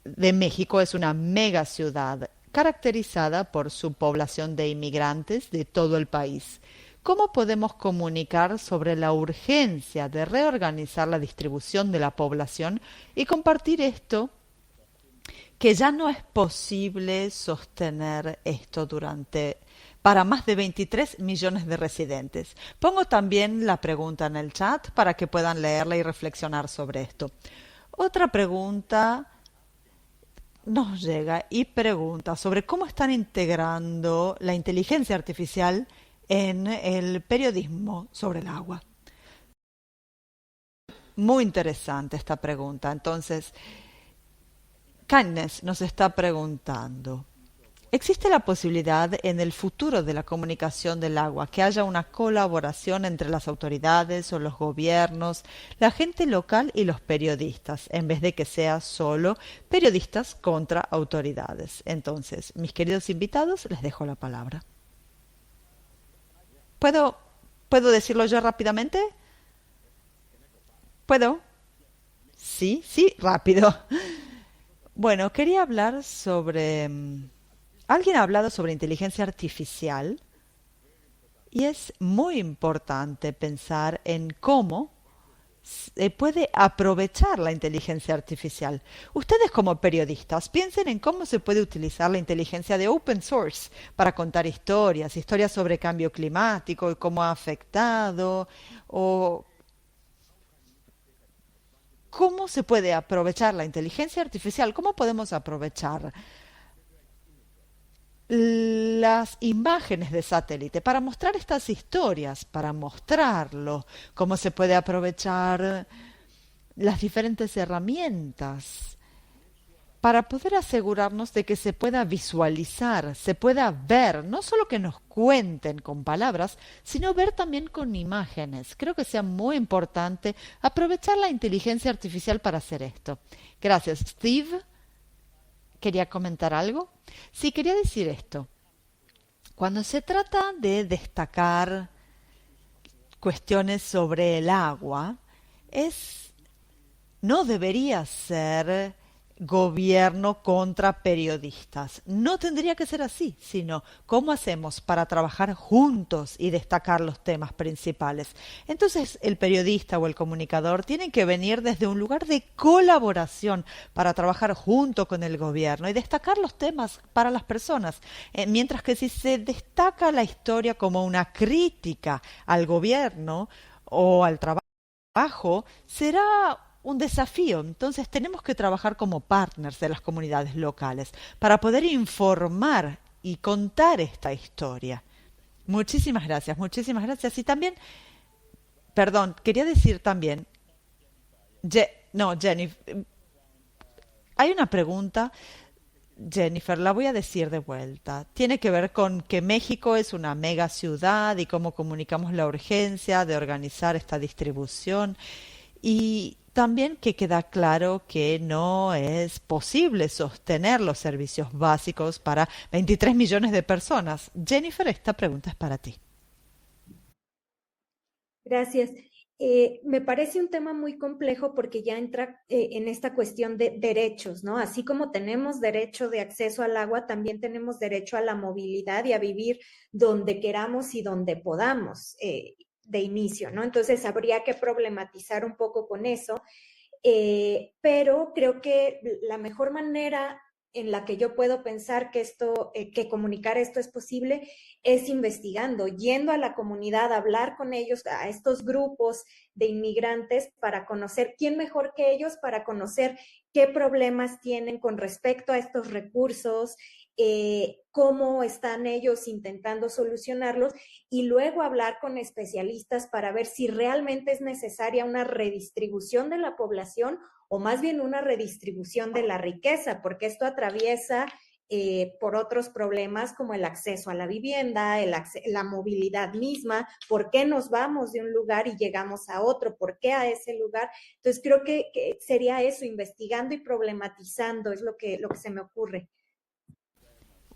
de México es una mega ciudad caracterizada por su población de inmigrantes de todo el país. ¿Cómo podemos comunicar sobre la urgencia de reorganizar la distribución de la población y compartir esto, que ya no es posible sostener esto para más de 23 millones de residentes? Pongo también la pregunta en el chat para que puedan leerla y reflexionar sobre esto. Otra pregunta nos llega y pregunta sobre cómo están integrando la inteligencia artificial en el periodismo sobre el agua. Muy interesante esta pregunta. Entonces, Kindness nos está preguntando, ¿existe la posibilidad en el futuro de la comunicación del agua que haya una colaboración entre las autoridades o los gobiernos, la gente local y los periodistas, en vez de que sea solo periodistas contra autoridades? Entonces, mis queridos invitados, les dejo la palabra. ¿Puedo decirlo yo rápidamente? ¿Puedo? Sí, sí, rápido. Bueno, quería hablar sobre... Alguien ha hablado sobre inteligencia artificial y es muy importante pensar en cómo se puede aprovechar la inteligencia artificial. Ustedes como periodistas piensen en cómo se puede utilizar la inteligencia de open source para contar historias sobre cambio climático y cómo ha afectado, o cómo se puede aprovechar la inteligencia artificial, cómo podemos aprovechar las imágenes de satélite para mostrar estas historias, para mostrarlo, cómo se puede aprovechar las diferentes herramientas para poder asegurarnos de que se pueda visualizar, se pueda ver, no solo que nos cuenten con palabras, sino ver también con imágenes. Creo que sea muy importante aprovechar la inteligencia artificial para hacer esto. Gracias. Steve, ¿quería comentar algo? Sí, quería decir esto. Cuando se trata de destacar cuestiones sobre el agua, no debería ser gobierno contra periodistas. No tendría que ser así, sino cómo hacemos para trabajar juntos y destacar los temas principales. Entonces, el periodista o el comunicador tienen que venir desde un lugar de colaboración para trabajar junto con el gobierno y destacar los temas para las personas. Mientras que si se destaca la historia como una crítica al gobierno o al trabajo, será un desafío. Entonces tenemos que trabajar como partners de las comunidades locales para poder informar y contar esta historia. Muchísimas gracias, muchísimas gracias. Y también, perdón, quería decir también, Jenny, hay una pregunta, Jennifer, la voy a decir de vuelta. Tiene que ver con que México es una mega ciudad y cómo comunicamos la urgencia de organizar esta distribución. Y también que queda claro que no es posible sostener los servicios básicos para 23 millones de personas. Jennifer, esta pregunta es para ti. Gracias. Me parece un tema muy complejo porque ya entra en esta cuestión de derechos, ¿no? Así como tenemos derecho de acceso al agua, también tenemos derecho a la movilidad y a vivir donde queramos y donde podamos. De inicio, ¿no? Entonces habría que problematizar un poco con eso, pero creo que la mejor manera en la que yo puedo pensar que que comunicar esto es posible, es investigando, yendo a la comunidad, a hablar con ellos, a estos grupos de inmigrantes para conocer quién mejor que ellos, para conocer qué problemas tienen con respecto a estos recursos, cómo están ellos intentando solucionarlos y luego hablar con especialistas para ver si realmente es necesaria una redistribución de la población o más bien una redistribución de la riqueza, porque esto atraviesa por otros problemas como el acceso a la vivienda, la movilidad misma, por qué nos vamos de un lugar y llegamos a otro, por qué a ese lugar. Entonces creo que sería eso, investigando y problematizando, es lo que se me ocurre.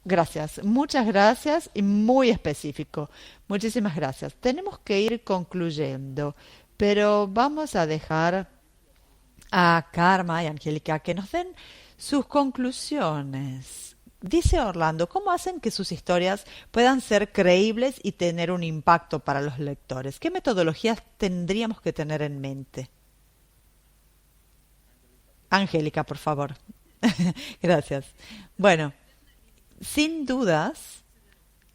Gracias, muchas gracias y muy específico. Muchísimas gracias. Tenemos que ir concluyendo, pero vamos a dejar a Karma y Angélica que nos den sus conclusiones. Dice Orlando, ¿cómo hacen que sus historias puedan ser creíbles y tener un impacto para los lectores? ¿Qué metodologías tendríamos que tener en mente? Angélica, por favor. Gracias. Bueno, sin dudas,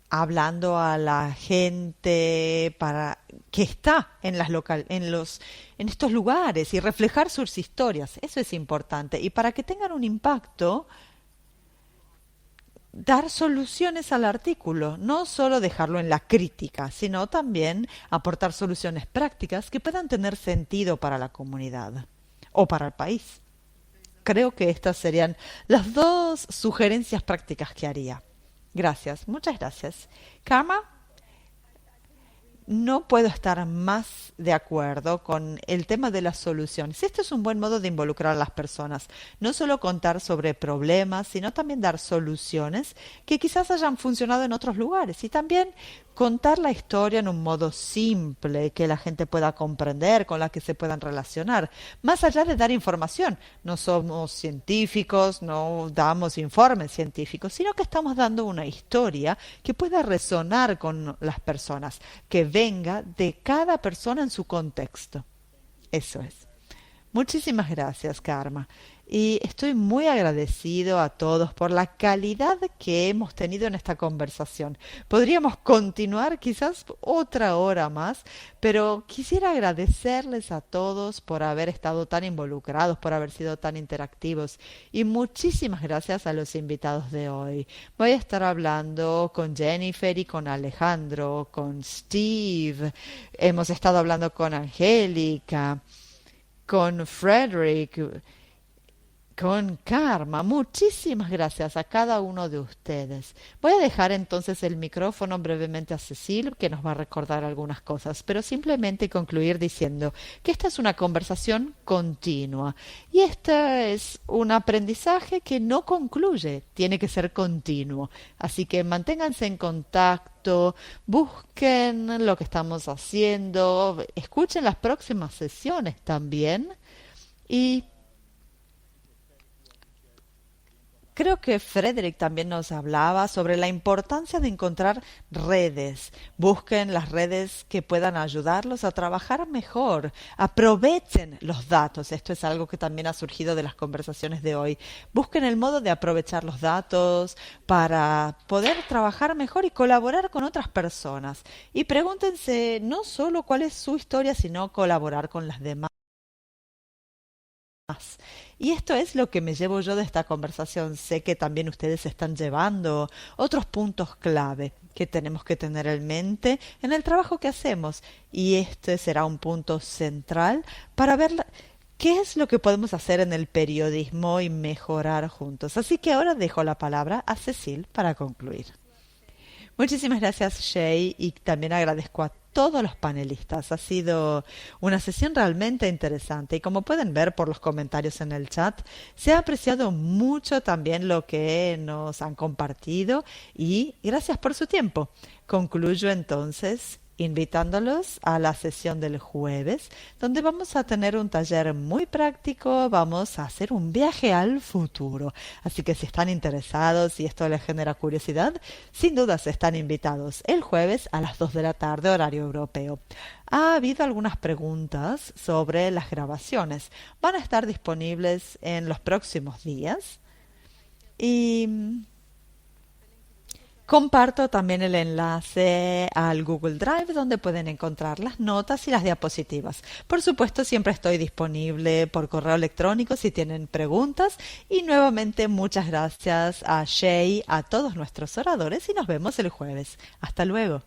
hablando a la gente para que está en en estos lugares y reflejar sus historias, eso es importante. Y para que tengan un impacto, dar soluciones al artículo, no solo dejarlo en la crítica, sino también aportar soluciones prácticas que puedan tener sentido para la comunidad o para el país. Creo que estas serían las dos sugerencias prácticas que haría. Gracias, muchas gracias. Karma, no puedo estar más de acuerdo con el tema de las soluciones. Este es un buen modo de involucrar a las personas. No solo contar sobre problemas, sino también dar soluciones que quizás hayan funcionado en otros lugares. Y también contar la historia en un modo simple, que la gente pueda comprender, con la que se puedan relacionar. Más allá de dar información. No somos científicos, no damos informes científicos, sino que estamos dando una historia que pueda resonar con las personas, que venga de cada persona en su contexto. Eso es. Muchísimas gracias, Karma. Y estoy muy agradecido a todos por la calidad que hemos tenido en esta conversación. Podríamos continuar quizás otra hora más, pero quisiera agradecerles a todos por haber estado tan involucrados, por haber sido tan interactivos. Y muchísimas gracias a los invitados de hoy. Voy a estar hablando con Jennifer y con Alejandro, con Steve. Hemos estado hablando con Angélica, con Frederick, con Karma. Muchísimas gracias a cada uno de ustedes. Voy a dejar entonces el micrófono brevemente a Cecil, que nos va a recordar algunas cosas, pero simplemente concluir diciendo que esta es una conversación continua y este es un aprendizaje que no concluye, tiene que ser continuo. Así que manténganse en contacto, busquen lo que estamos haciendo, escuchen las próximas sesiones también y creo que Frederick también nos hablaba sobre la importancia de encontrar redes. Busquen las redes que puedan ayudarlos a trabajar mejor. Aprovechen los datos. Esto es algo que también ha surgido de las conversaciones de hoy. Busquen el modo de aprovechar los datos para poder trabajar mejor y colaborar con otras personas. Y pregúntense no solo cuál es su historia, sino colaborar con las demás. Y esto es lo que me llevo yo de esta conversación. Sé que también ustedes están llevando otros puntos clave que tenemos que tener en mente en el trabajo que hacemos. Y este será un punto central para ver qué es lo que podemos hacer en el periodismo y mejorar juntos. Así que ahora dejo la palabra a Cecil para concluir. Muchísimas gracias, Shay, y también agradezco a todos los panelistas. Ha sido una sesión realmente interesante y como pueden ver por los comentarios en el chat, se ha apreciado mucho también lo que nos han compartido y gracias por su tiempo. Concluyo entonces invitándolos a la sesión del jueves, donde vamos a tener un taller muy práctico, vamos a hacer un viaje al futuro. Así que si están interesados y esto les genera curiosidad, sin dudas están invitados el jueves a las 2 de la tarde, horario europeo. Ha habido algunas preguntas sobre las grabaciones. Van a estar disponibles en los próximos días y comparto también el enlace al Google Drive donde pueden encontrar las notas y las diapositivas. Por supuesto, siempre estoy disponible por correo electrónico si tienen preguntas. Y nuevamente muchas gracias a Shay, a todos nuestros oradores y nos vemos el jueves. Hasta luego.